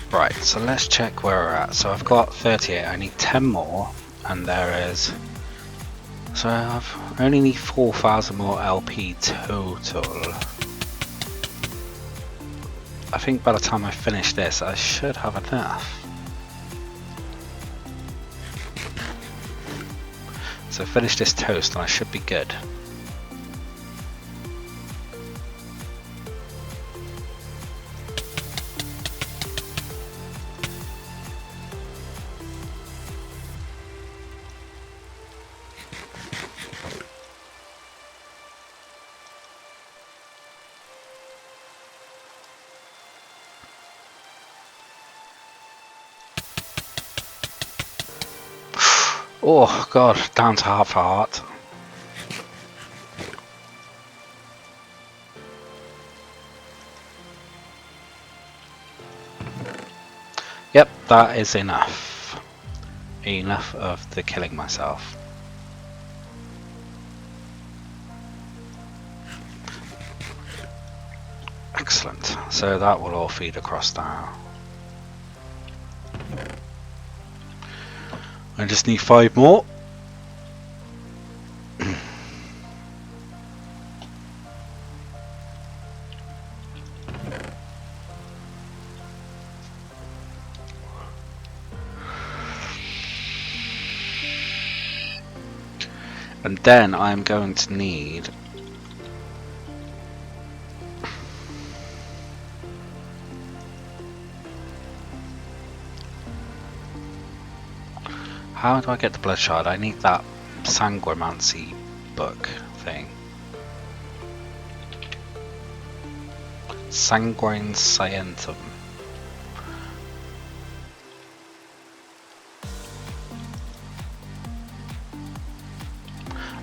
Right, so let's check where we're at. So I've got 38, I need 10 more, and there is... So I only need 4,000 more LP total. I think by the time I finish this, I should have enough. So finish this toast and I should be good. Oh god, down to half a heart. Yep, that is enough. Enough of the killing myself. Excellent. So that will all feed across now. I just need 5 more. And then I'm going to need how do I get the blood shard? I need that sanguimancy book thing. Sanguine Scientum.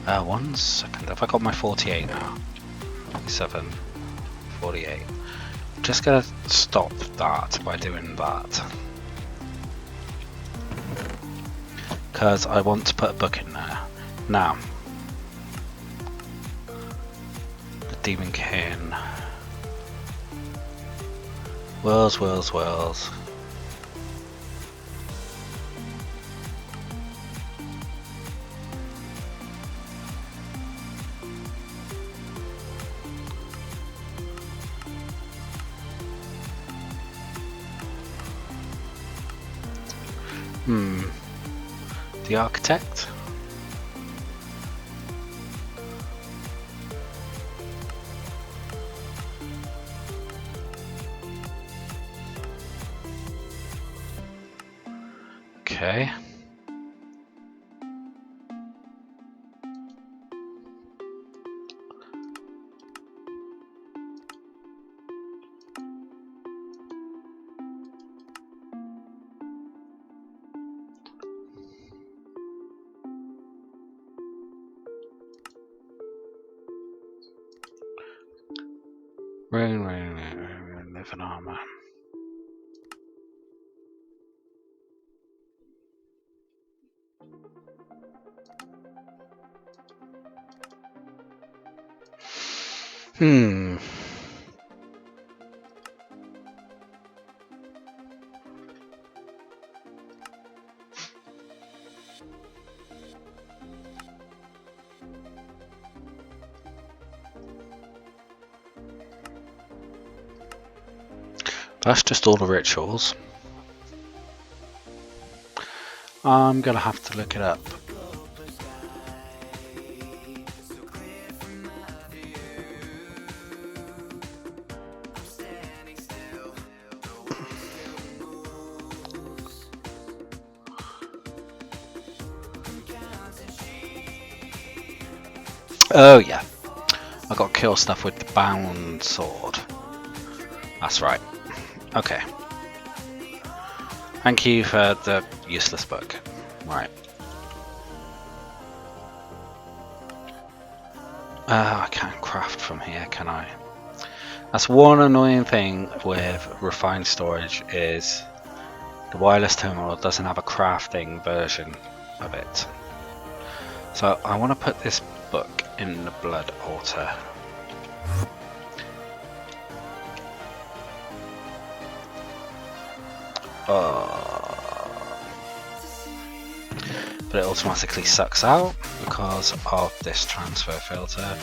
1 second, have I got my 48 now? 47, 48. Just gonna stop that by doing that. Because I want to put a book in there. Now. The Demon King. Whirls, whirls, whirls. The Architect? Okay. Rain, live in armor. That's just all the rituals. I'm gonna have to look it up. Oh yeah, I got to kill stuff with the bound sword. That's right. Okay. Thank you for the useless book. Right. I can't craft from here, can I? That's one annoying thing with refined storage is the wireless terminal doesn't have a crafting version of it. So I want to put this book in the blood altar. But it automatically sucks out because of this transfer filter.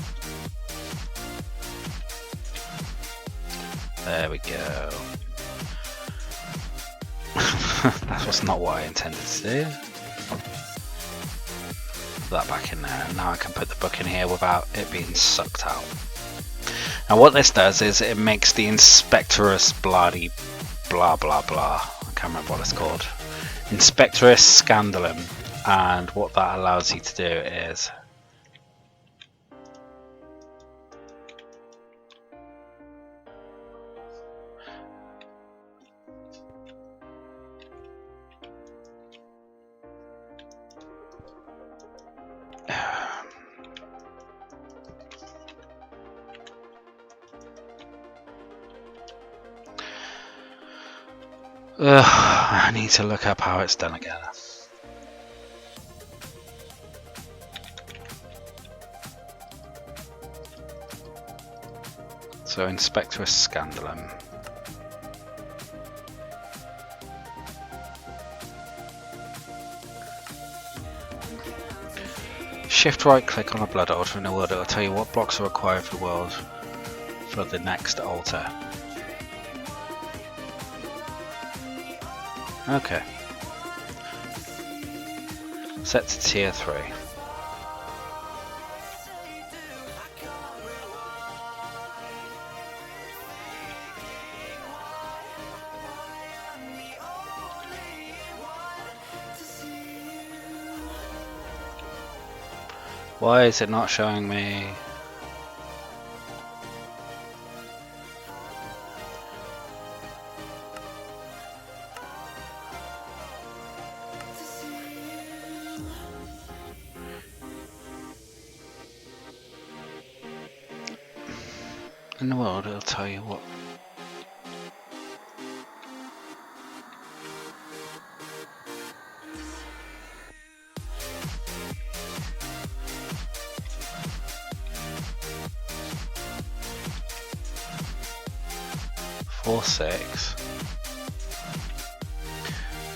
There we go. That was not what I intended to do. Put that back in there, and now I can put the book in here without it being sucked out. Now what this does is it makes the Inspectorus bloody blah blah blah. I can't remember what it's called. Inspectorus Scandalum, and what that allows you to do is I need to look up how it's done again. So Inspectorus Scandalum. Shift right click on a blood altar in the world. It'll tell you what blocks are required for the world for the next altar. Okay. Set to tier 3. Why is it not showing me? In the world, it'll tell you what. Four 6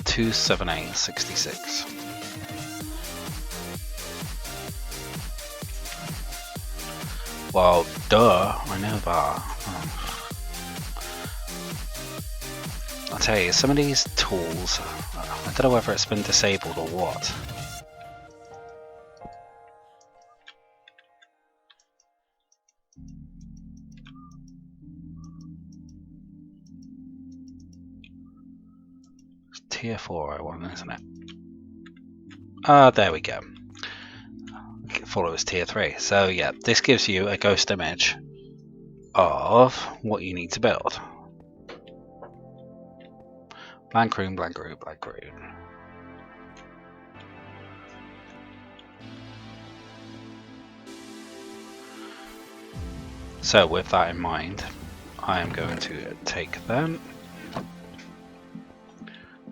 278 66. Well, duh, I know that. I'll tell you, some of these tools, I don't know whether it's been disabled or what. It's tier 4 I want, isn't it? Ah, there we go. I thought it was tier 3. So yeah, this gives you a ghost image of what you need to build. Blank room, blank room, blank room. So with that in mind, I am going to take them.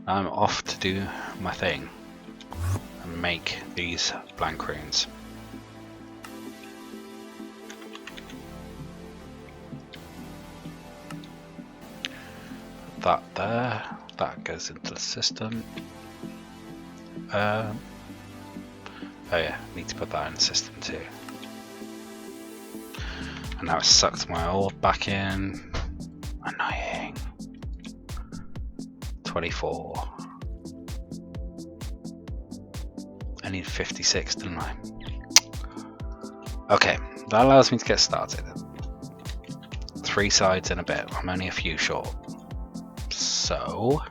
I'm off to do my thing and make these blank runes. That there, that goes into the system. Oh yeah, need to put that in the system too. And now it's sucked my ore back in. Annoying. 24. I need 56, didn't I? Okay, that allows me to get started. 3 sides in a bit. I'm only a few short. So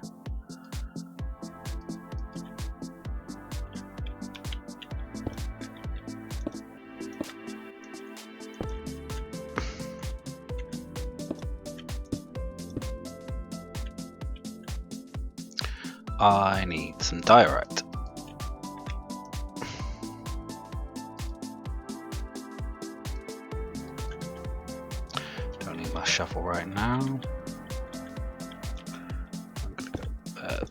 I need some diorite. Don't need my shovel right now. I'm gonna go there.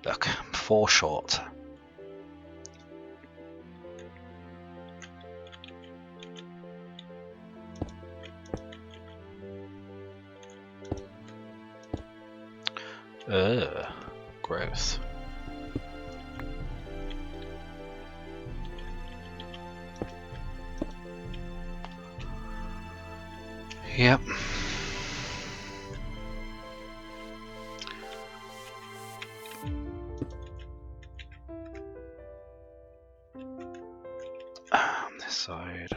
Look, 4 short. Gross. Yep. On this side.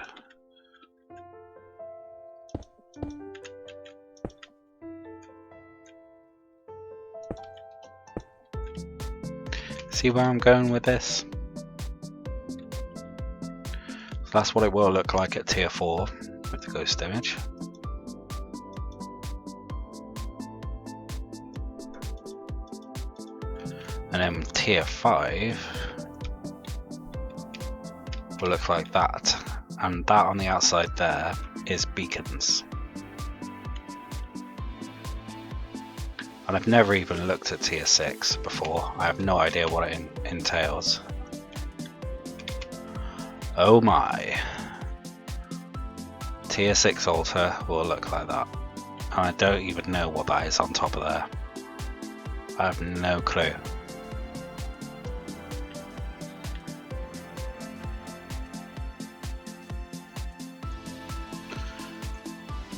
See where I'm going with this? So that's what it will look like at tier 4 with the ghost image. And then tier 5 will look like that. And that on the outside there is beacons. And I've never even looked at tier 6 before. I have no idea what it entails. Oh my. Tier 6 altar will look like that. And I don't even know what that is on top of there. I have no clue.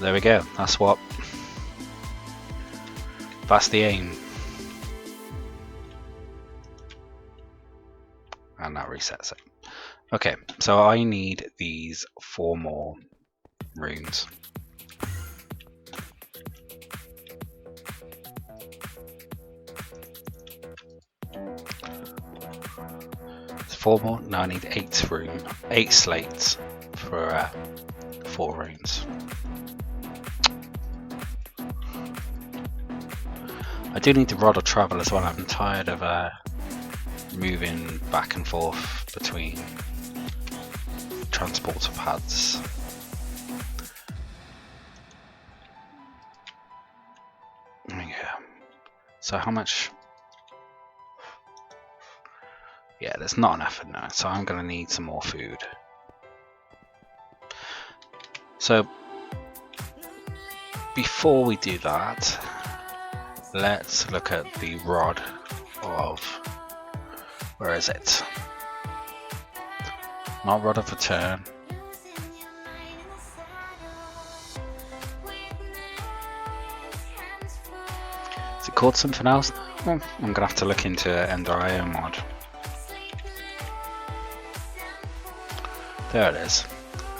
There we go, that's the aim. And that resets it. Okay, so I need these 4 more runes. It's 4 more? No, I need 8 slates for 4 runes. I do need the rod of travel as well. I'm tired of moving back and forth between transporter pads. There we go. So how much? Yeah, there's not enough in there, so I'm going to need some more food. So before we do that, let's look at the rod of, where is it? Not rod of return. Is it called something else? Well, I'm gonna have to look into Ender IO mod. There it is.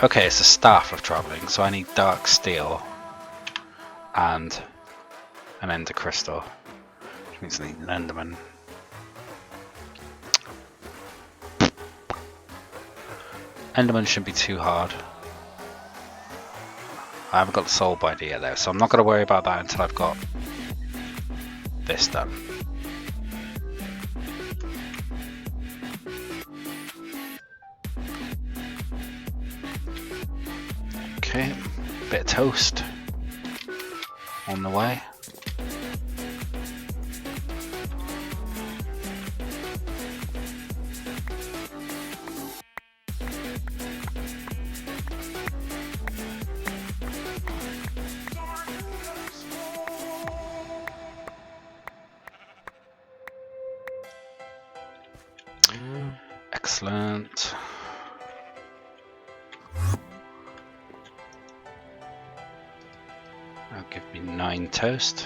Okay, it's a staff of travelling, so I need dark steel and an ender crystal, which means I need an enderman. Enderman shouldn't be too hard. I haven't got the soul binder yet though, so I'm not going to worry about that until I've got this done. Okay, bit of toast on the way. Excellent. That'll give me 9 toast.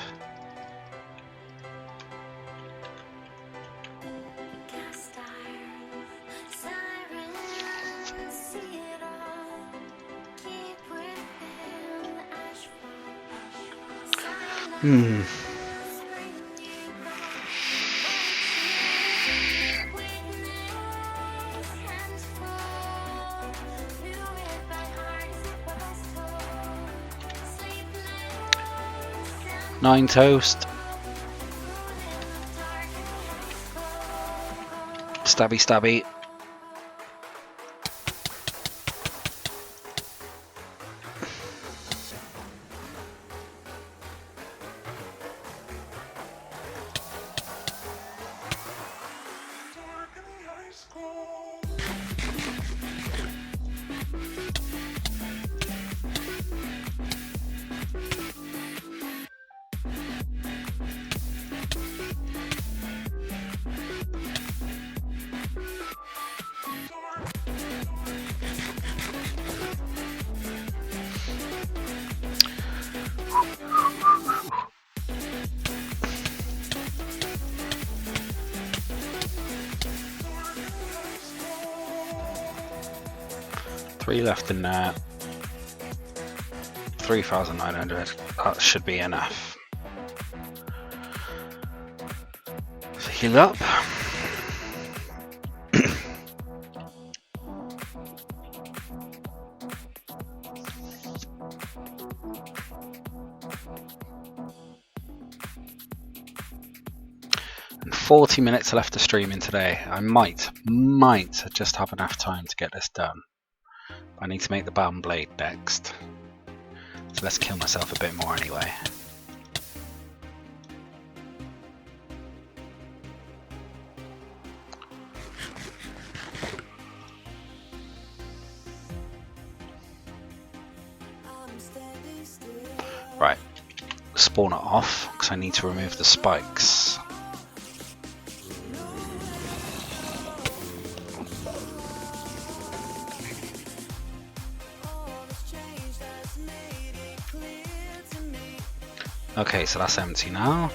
Nine toast. Stabby stabby. 3 left in there. 3,900. That should be enough. So heal up. And 40 minutes left of streaming today. I might just have enough time to get this done. I need to make the band blade next. So let's kill myself a bit more anyway. Right, spawn it off because I need to remove the spikes. Okay, so that's empty now.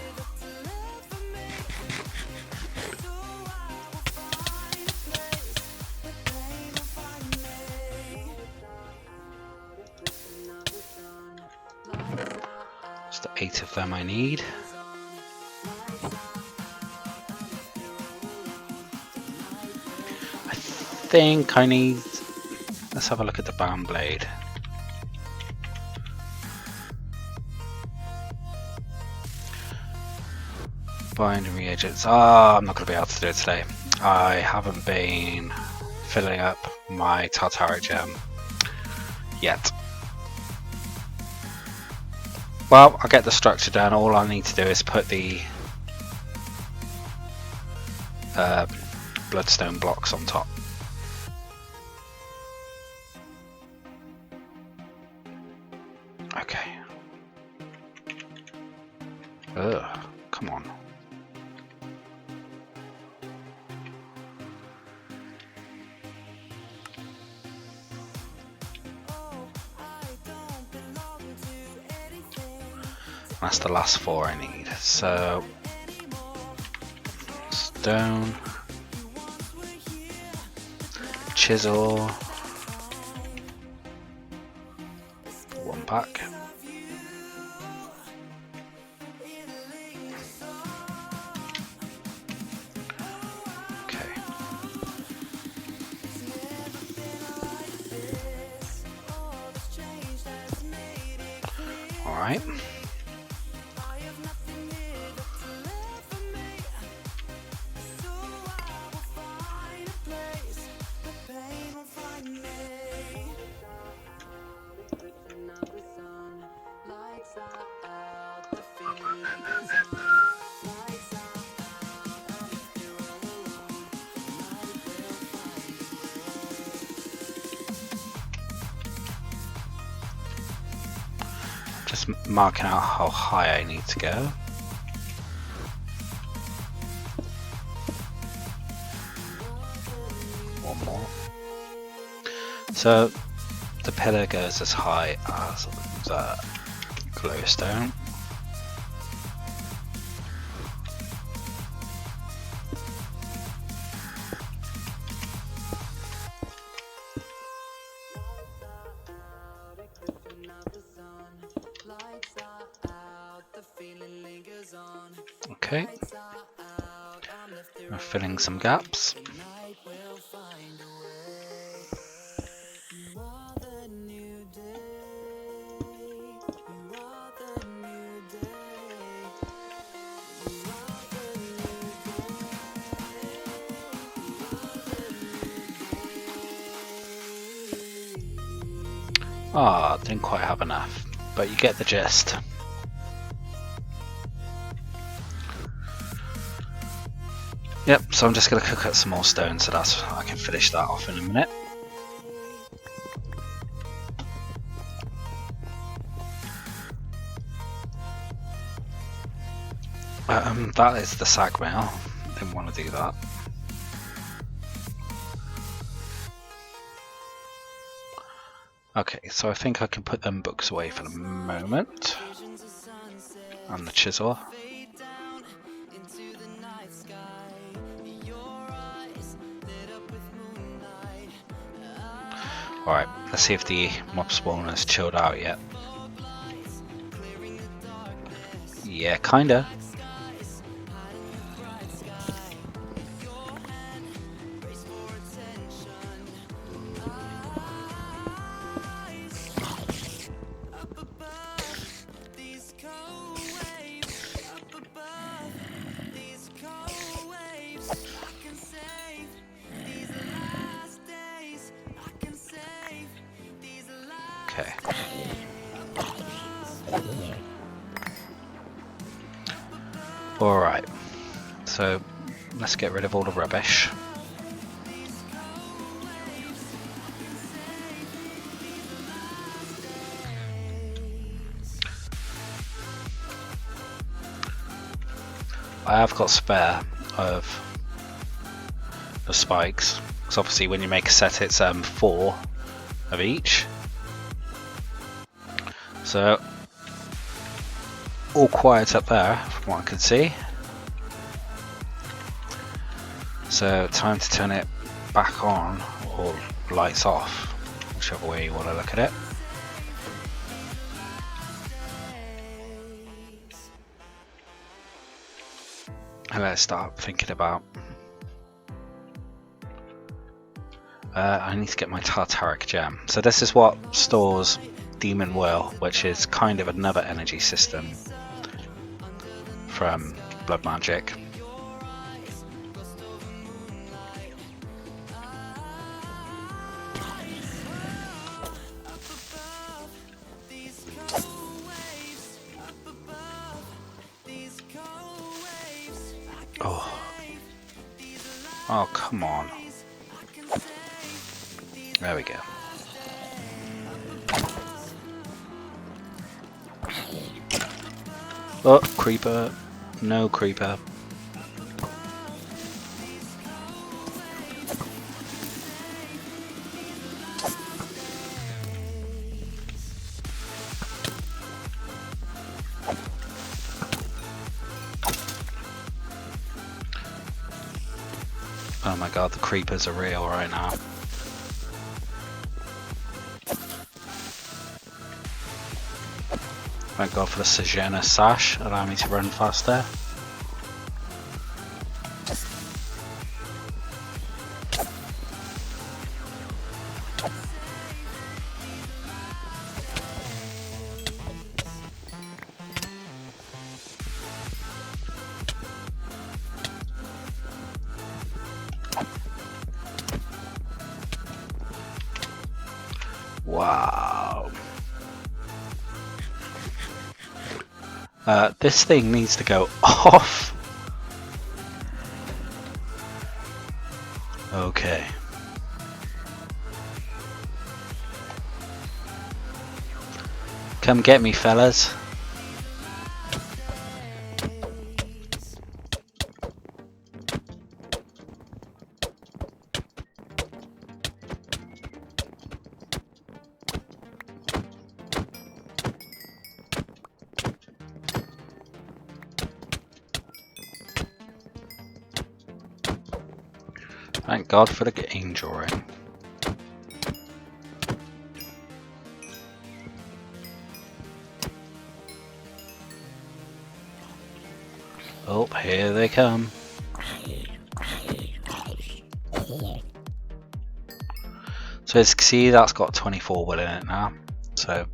Just the 8 of them I need. I think I need... Let's have a look at the band blade. Binding reagents. I'm not going to be able to do it today. I haven't been filling up my tartaric gem yet. Well, I'll get the structure done. All I need to do is put the bloodstone blocks on top. Okay. Ugh, come on. That's the last 4 I need. So stone, chisel, 1 back. Okay. All right. Just marking out how high I need to go. One more. So the pillar goes as high as the glowstone. Okay, we're filling some gaps. Didn't quite have enough, but you get the gist. Yep, so I'm just going to cook up some more stone, so I can finish that off in a minute. That is the sag mill. Didn't want to do that. Okay, so I think I can put them books away for the moment. And the chisel. Alright, let's see if the mob spawn has chilled out yet. Yeah, kinda. Okay. Alright, so let's get rid of all the rubbish. I have got spare of the spikes, because obviously when you make a set it's 4 of each. So all quiet up there from what I can see. So time to turn it back on or lights off, whichever way you want to look at it. And let's start thinking about I need to get my Tartaric gem. So this is what stores Demon Will, which is kind of another energy system from Blood Magic. Oh, come on. There we go. Oh, creeper. No creeper. Oh my god, the creepers are real right now. Thank god for the Sojourner Sash, allow me to run faster. Wow. This thing needs to go off. Okay. Come get me, fellas. Thank God for the angel ring. Oh, here they come. So as you can see, that's got 24 wood in it now. So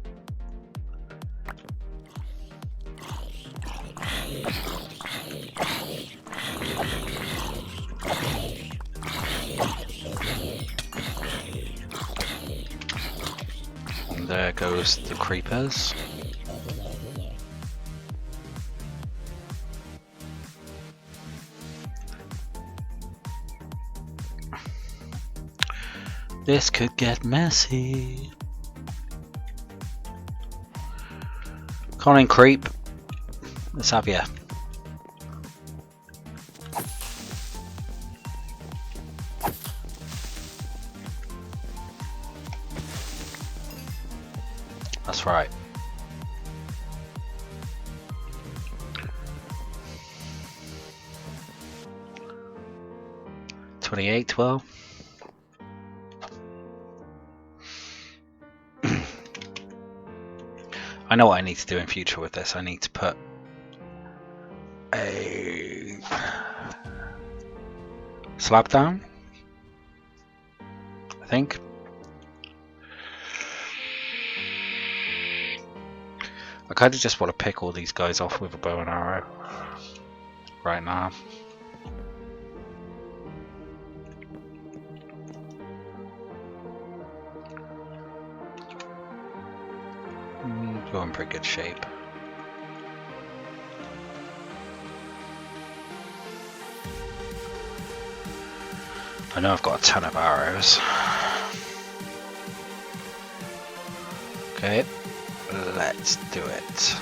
and there goes the creepers. This could get messy. Come on in, creep. Let's have you. That's right. $28.12. I know what I need to do in future with this. I need to put a slab down, I think. I kind of just want to pick all these guys off with a bow and arrow right now. We're in pretty good shape. I know I've got a ton of arrows. Okay, let's do it.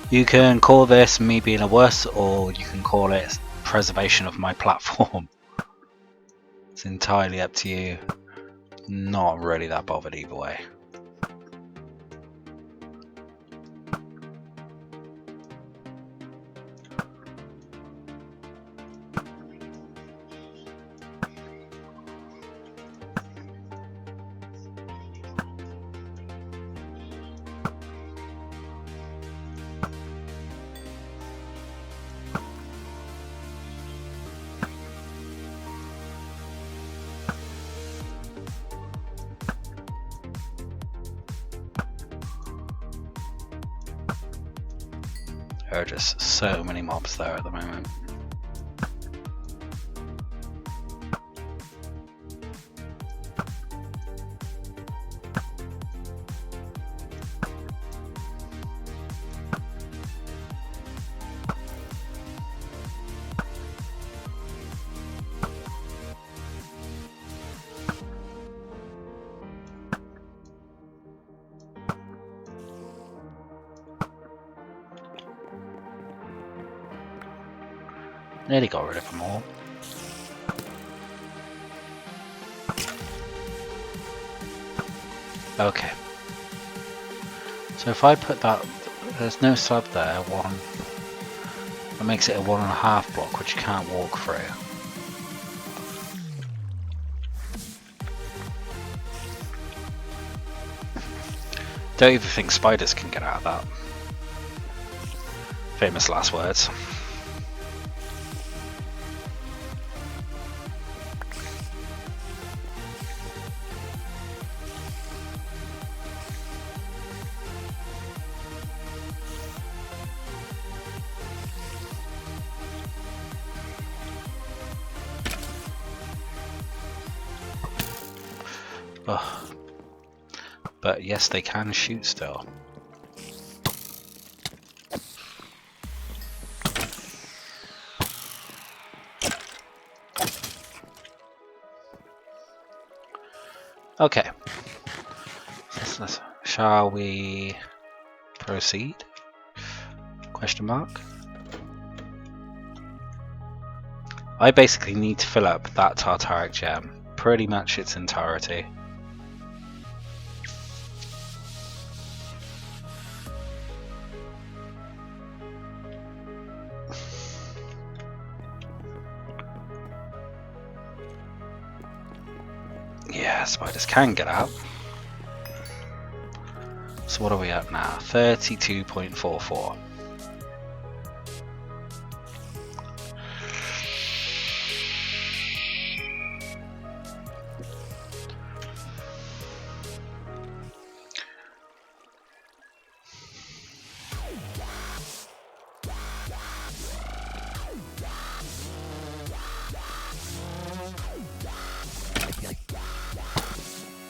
You can call this me being a wuss, or you can call it preservation of my platform. It's entirely up to you. Not really that bothered either way. There are just so many mobs there at the moment. Nearly got rid of them all. Okay. So if I put that, there's no slab there, one. That makes it a 1.5 block, which you can't walk through. Don't even think spiders can get out of that. Famous last words. Ugh. But yes, they can shoot still. Okay. Shall we proceed? Question mark. I basically need to fill up that Tartaric gem pretty much its entirety. Yeah, spiders can get out. So what are we at now? 32.44.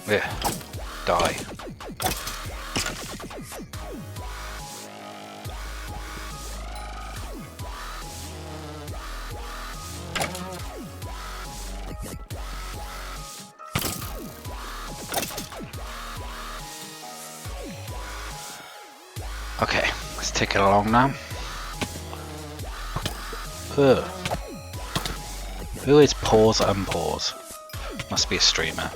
Yeah, die. Okay, let's take it along now. Ugh. Who is pause unpause? Must be a streamer.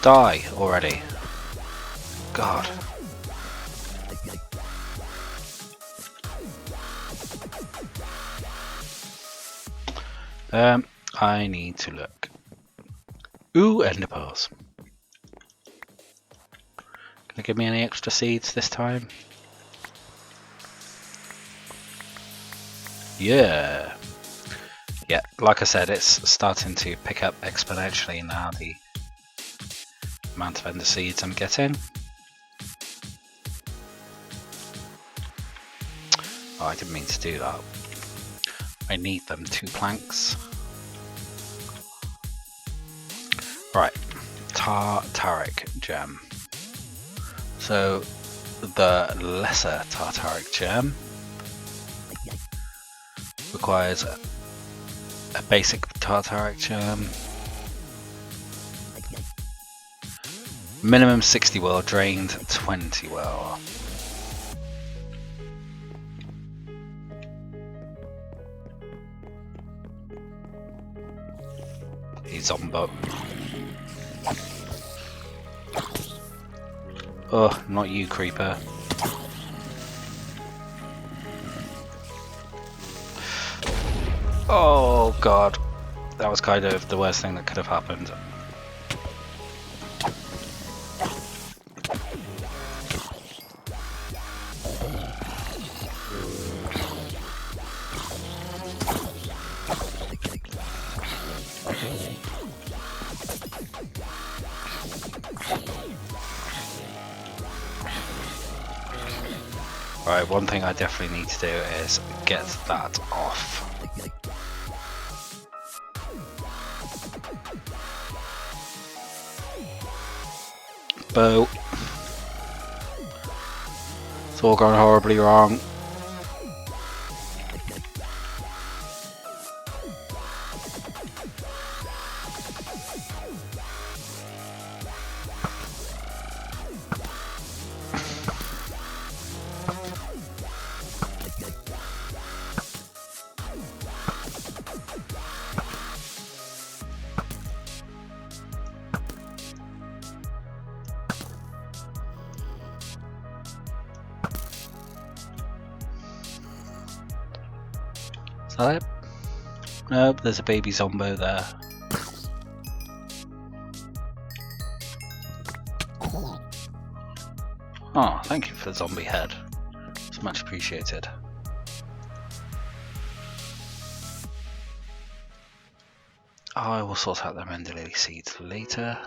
Die already. God. I need to look. Ooh, ender pearls. Can it give me any extra seeds this time? Yeah. Yeah, like I said, it's starting to pick up exponentially now, the amount of ender seeds I'm getting. Oh, I didn't mean to do that. I need them 2 planks. Right, tartaric gem. So the lesser tartaric gem requires a basic tartaric gem, minimum 60 will, drained 20 will. He's zombo. Oh, not you, creeper. Oh god, that was kind of the worst thing that could have happened. Right, one thing I definitely need to do is get that off. Bow. It's all gone horribly wrong. Is that it? Nope, there's a baby zombo there. Oh, thank you for the zombie head. It's much appreciated. I will sort out the ender lily seeds later.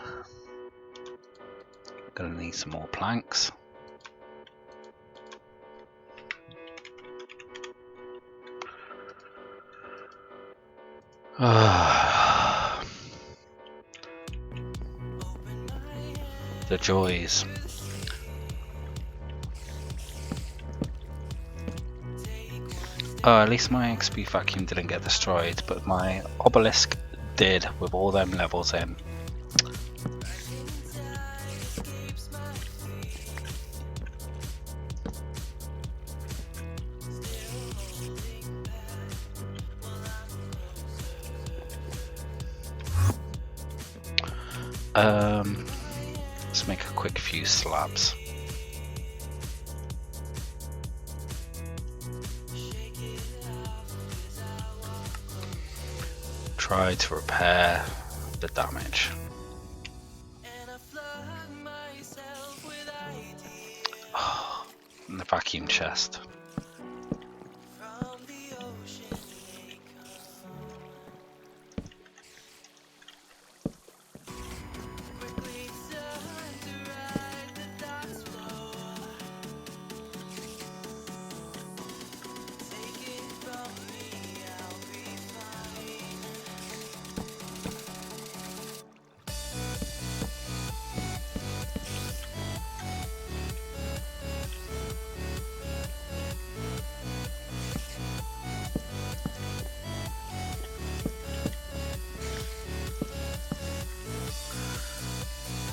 Gonna need some more planks. The joys. At least my XP vacuum didn't get destroyed, but my obelisk did with all them levels in. Let's make a quick few slabs. Try to repair the damage. Oh, and the vacuum chest.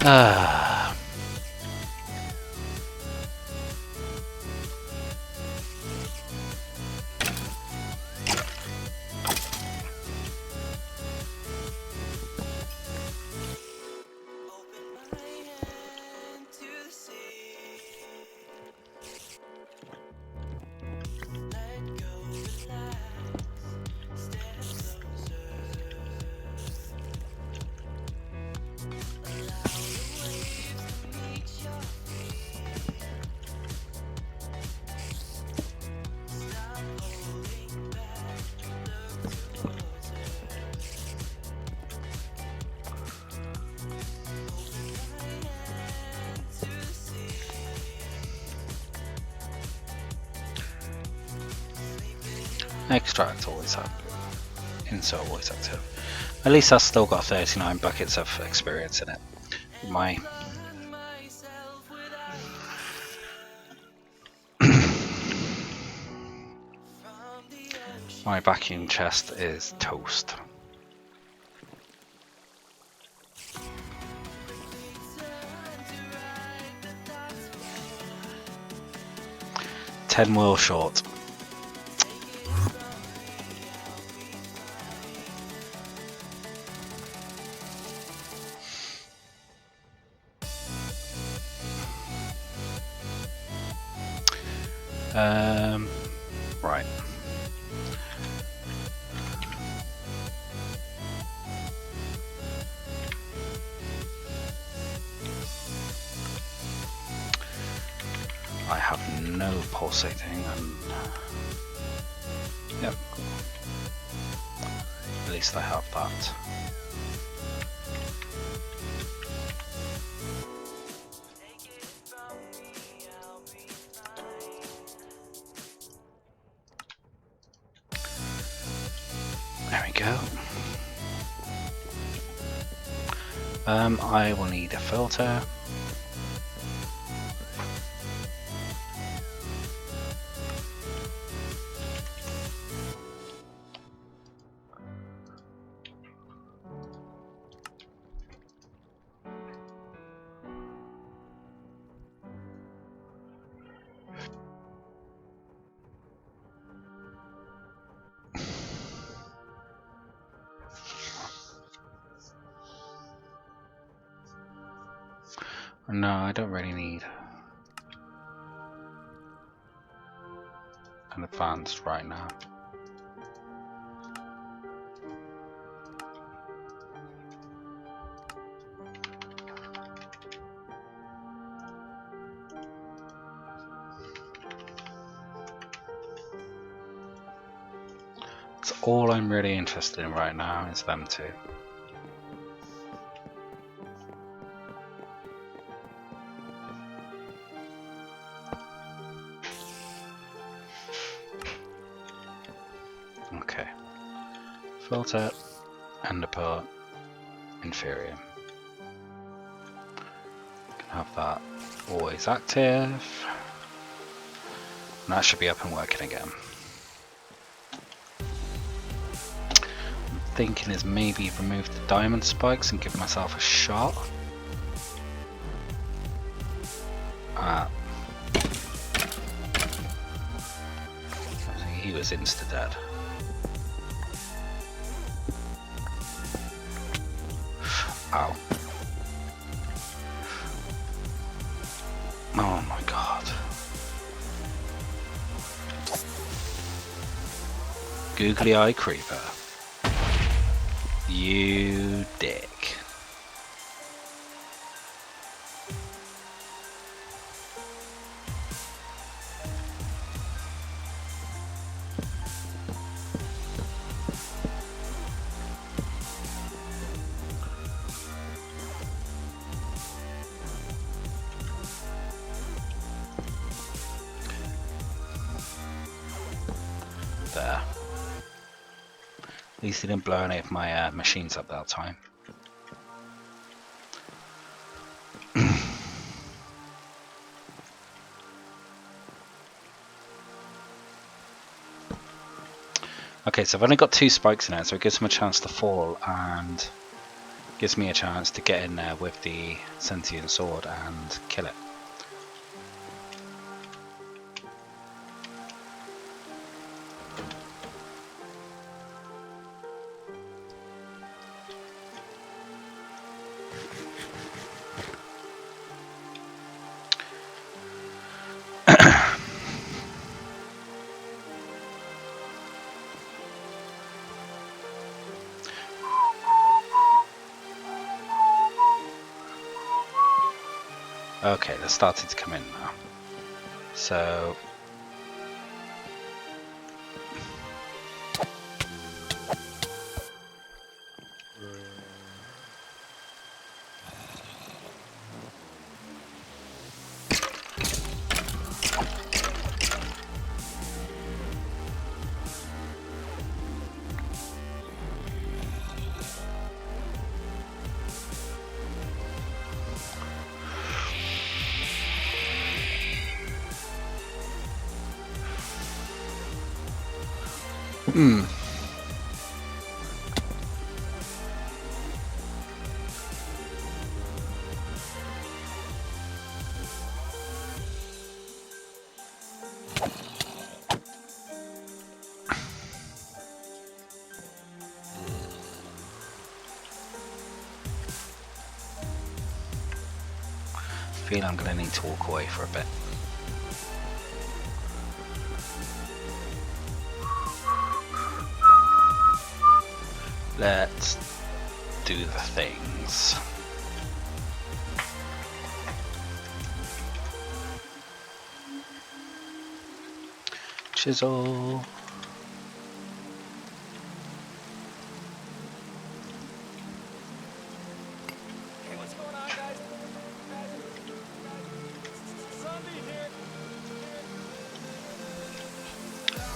Ah. Extract always active. Insert always active. At least I've still got 39 buckets of experience in it. My my vacuum chest is toast. $10 short. Right. I have no pulsating and yep. At least I have that. There we go. I will need a filter. No, I don't really need an advanced right now. So all I'm really interested in right now is them two. Okay. Filter, underpart, inferior. Can have that always active. And that should be up and working again. I'm thinking is maybe remove the diamond spikes and give myself a shot. He was insta-dead. Ow. Oh my god. Googly eye creeper. You dick. There. At least he didn't blow any of my machines up that time. Okay, so I've only got 2 spikes in it, so it gives him a chance to fall and Gives me a chance to get in there with the sentient sword and kill it. Okay, they're starting to come in now. So I feel I'm going to need to walk away for a bit. Let's do the things. Chisel. Hey, what's going on, guys? Zombie here.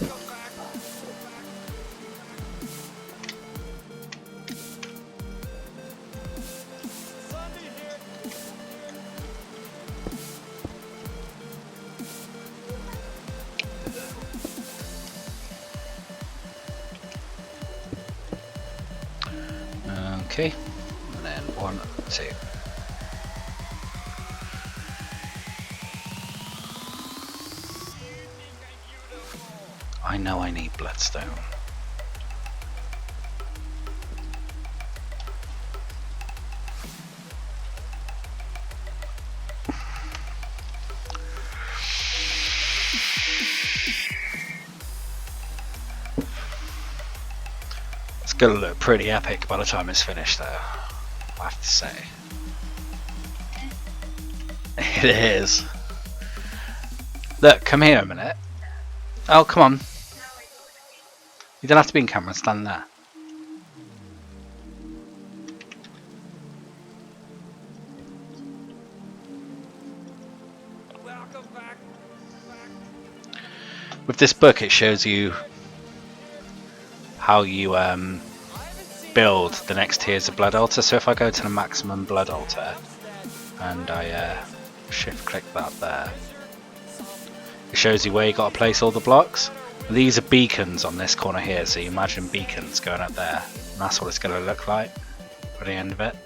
Come back. Zombie here. Okay, and then 1, 2. I know I need bloodstone. It's gonna look pretty epic by the time it's finished though, I have to say. It is. Look, come here a minute. Oh, come on. You don't have to be in camera, stand there. Welcome back. With this book it shows you how you build the next tiers of blood altar. So if I go to the maximum blood altar and I shift click that there, it shows you where you got to place all the blocks. These are beacons on this corner here, so you imagine beacons going up there, and that's what it's going to look like by the end of it.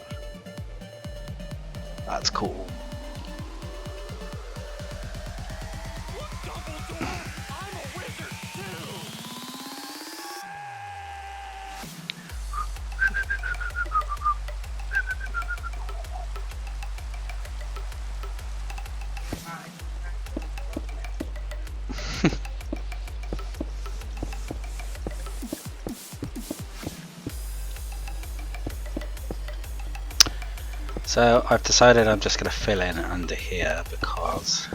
That's cool. So I've decided I'm just going to fill in under here because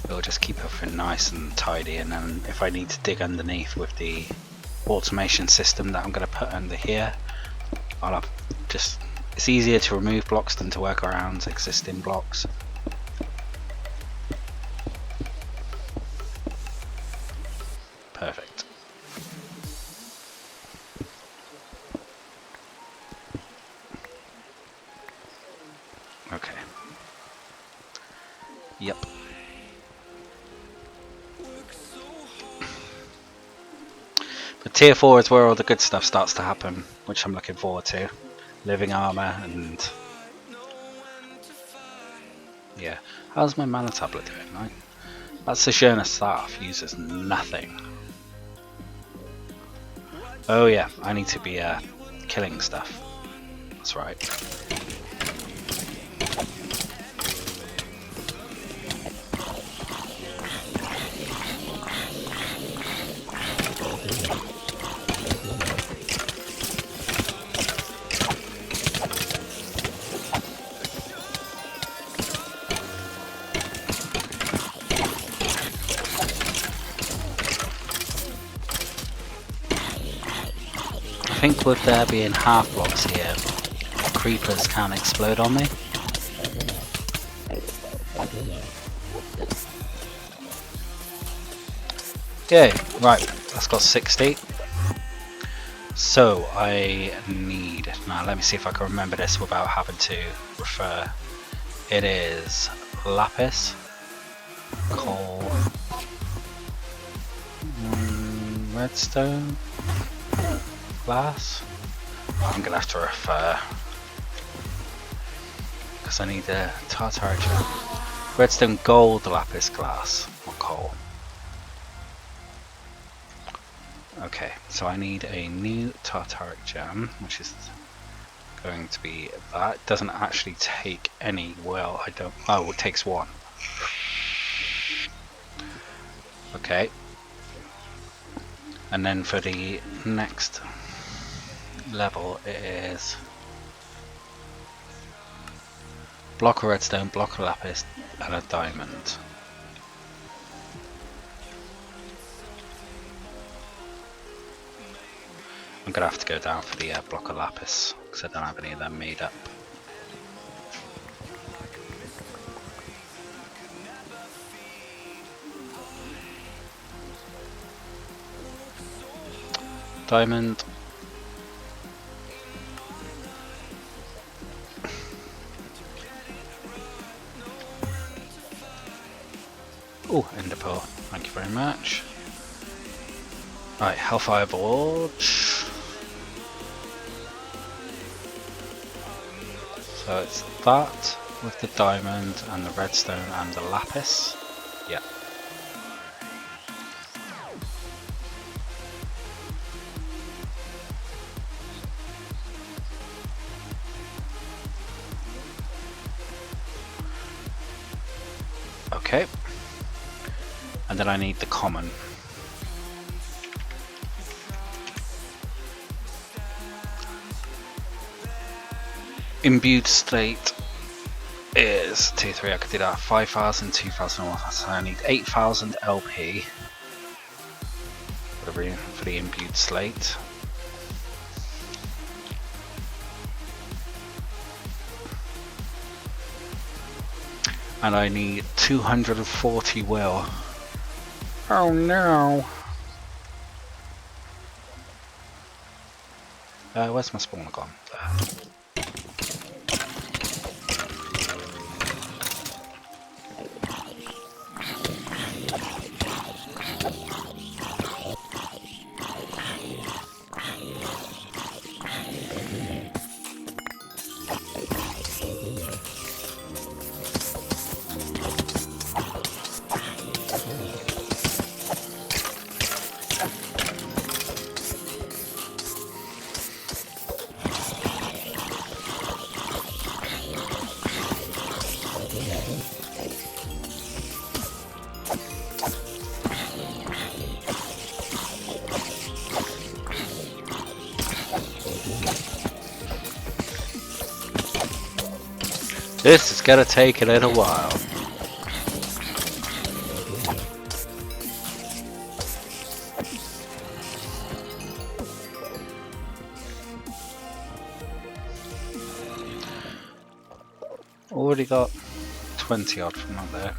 it'll just keep everything nice and tidy, and then if I need to dig underneath with the automation system that I'm going to put under here, I'll have just, it's easier to remove blocks than to work around existing blocks. Perfect. Okay. Yep. But tier 4 is where all the good stuff starts to happen, which I'm looking forward to. Living armor and yeah. How's my mana tablet doing? Right? That Sojourner staff uses nothing. Oh yeah, I need to be killing stuff. That's right. I think with there being half blocks here, creepers can explode on me. Okay, right, that's got 60. So I need, now let me see if I can remember this without having to refer. It is lapis, coal, redstone, glass. I'm gonna have to refer because I need a tartaric gem. Redstone, gold, lapis, glass, or coal. Okay, so I need a new tartaric gem, which is going to be that. It doesn't actually take any. Well, I don't. Oh, it takes one. Okay. And then for the next level it is block of redstone, block of lapis, and a diamond. I'm gonna have to go down for the block of lapis because I don't have any of them made up. Diamond. Oh, ender pearl. Thank you very much. Right, Hellfire Board. So it's that with the diamond and the redstone and the lapis. Yeah. Okay. And then I need the common. Imbued state is 2, 3, I could do that. 5,000, 2,000, 1,000. So I need 8,000 LP for the imbued slate. And I need 240 will. Oh no! Where's my spawner gone? There. This is gonna take a little while. Already got 20 odd from up there.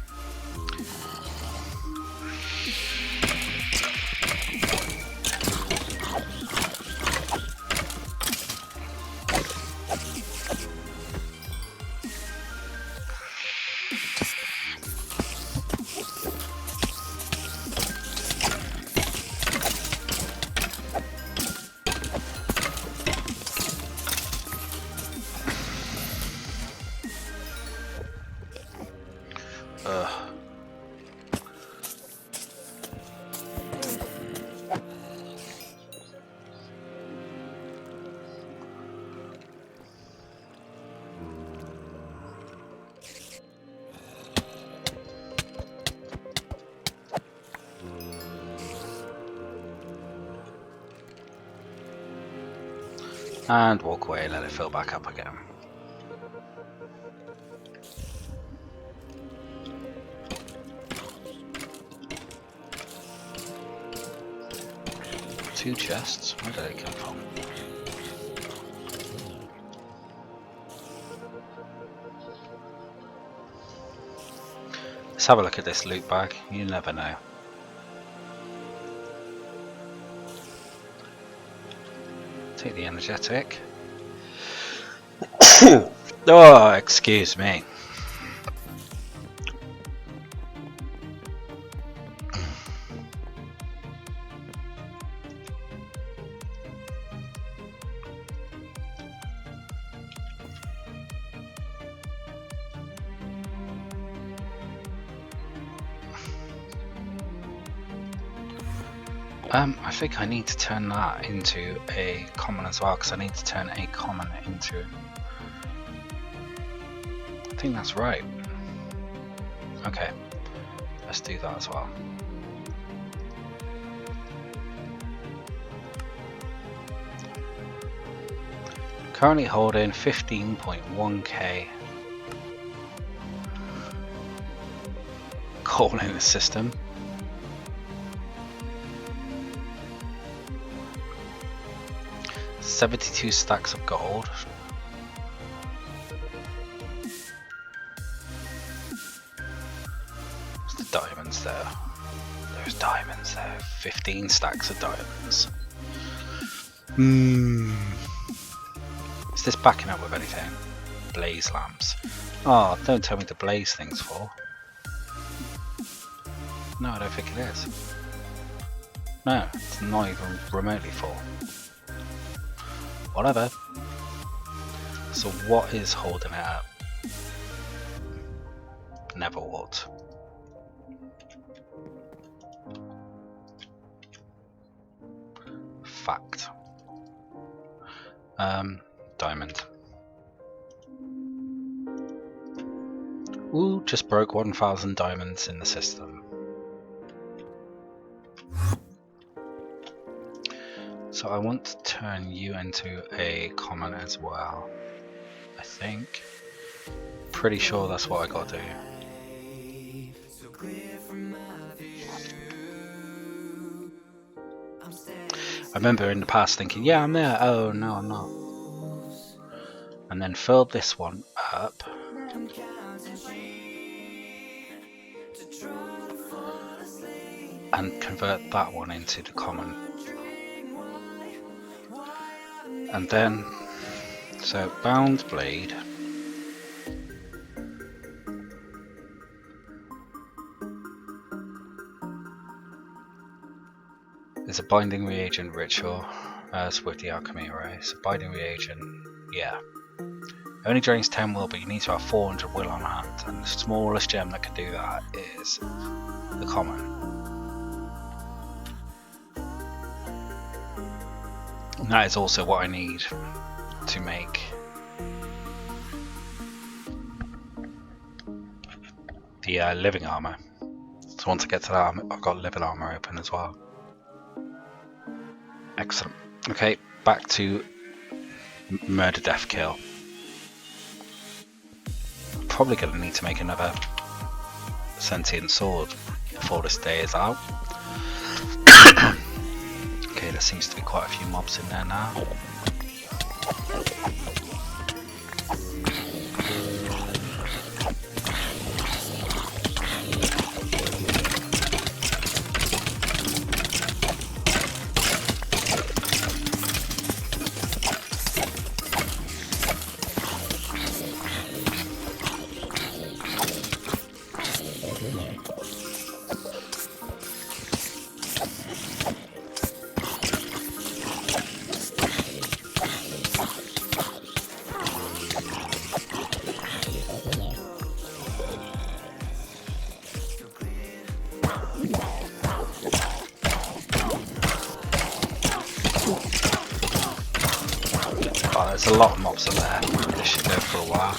And walk away, let it fill back up again. Two chests? Where did they come from? Let's have a look at this loot bag. You never know. Take the energetic. Oh, excuse me. I think I need to turn that into a common as well, because I need to turn a common into... I think that's right. Okay, let's do that as well. Currently holding 15.1k coal in the system. $72 stacks of gold. What's the diamonds there? There's diamonds there. 15 stacks of diamonds. Is this backing up with anything? Blaze lamps. Oh, don't tell me to blaze things for. No, I don't think it is. No, it's not even remotely full. Whatever. So what is holding it up? Never what? Fact. Diamond. Ooh, just broke 1,000 diamonds in the system. So I want to turn you into a common as well. I think. Pretty sure that's what I got to do. I remember in the past thinking, yeah, I'm there. Oh no, I'm not. And then filled this one up. And convert that one into the common. And then, so bound blade. There's a binding reagent ritual. It's with the alchemy array. So binding reagent, yeah. It only drains 10 will, but you need to have 400 will on hand. And the smallest gem that can do that is the common. And that is also what I need to make the living armor. So once I get to that, I've got living armor open as well. Excellent. Okay, back to murder, death, kill. Probably going to need to make another sentient sword before this day is out. Okay, there seems to be quite a few mobs in there now. Oh, there's a lot of mobs in there. This should go for a while.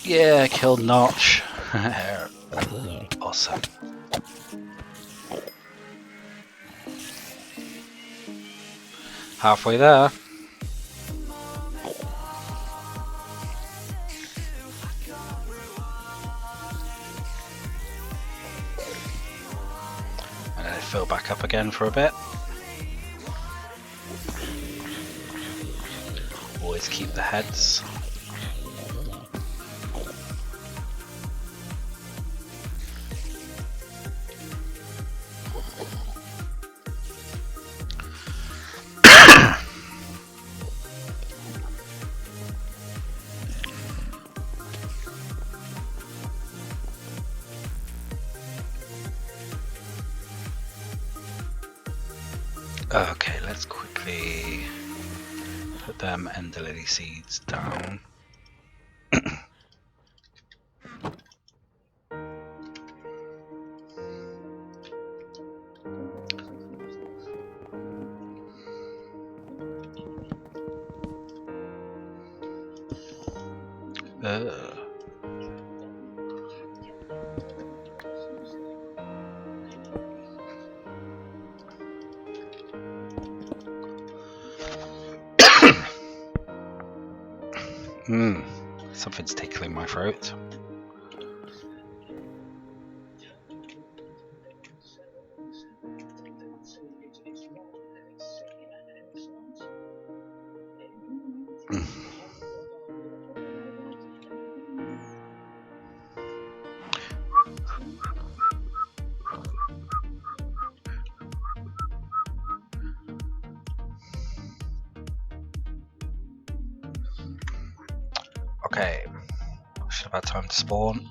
Yeah, killed Notch. Awesome. Halfway there. And then fill back up again for a bit. Always keep the heads. Okay, let's quickly put them ender lily seeds down. Something's tickling my throat. Okay, should have had time to spawn.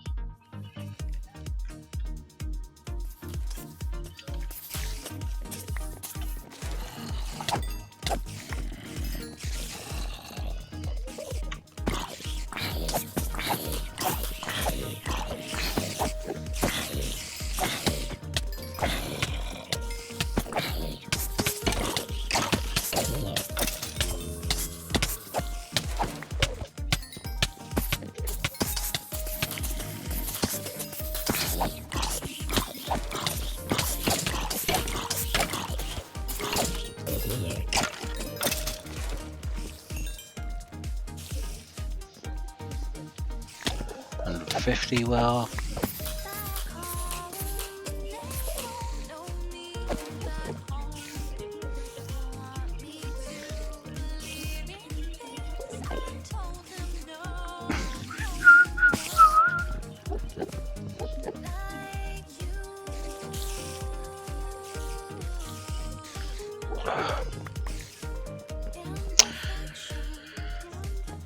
And 50 well.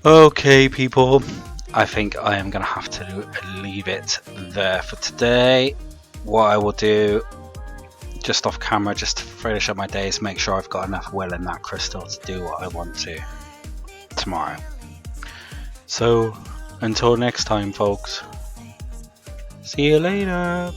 Okay, people, I think I am going to have to leave it there for today. What I will do, just off camera, just to finish up my days, make sure I've got enough will in that crystal to do what I want to tomorrow. So, until next time, folks, see you later.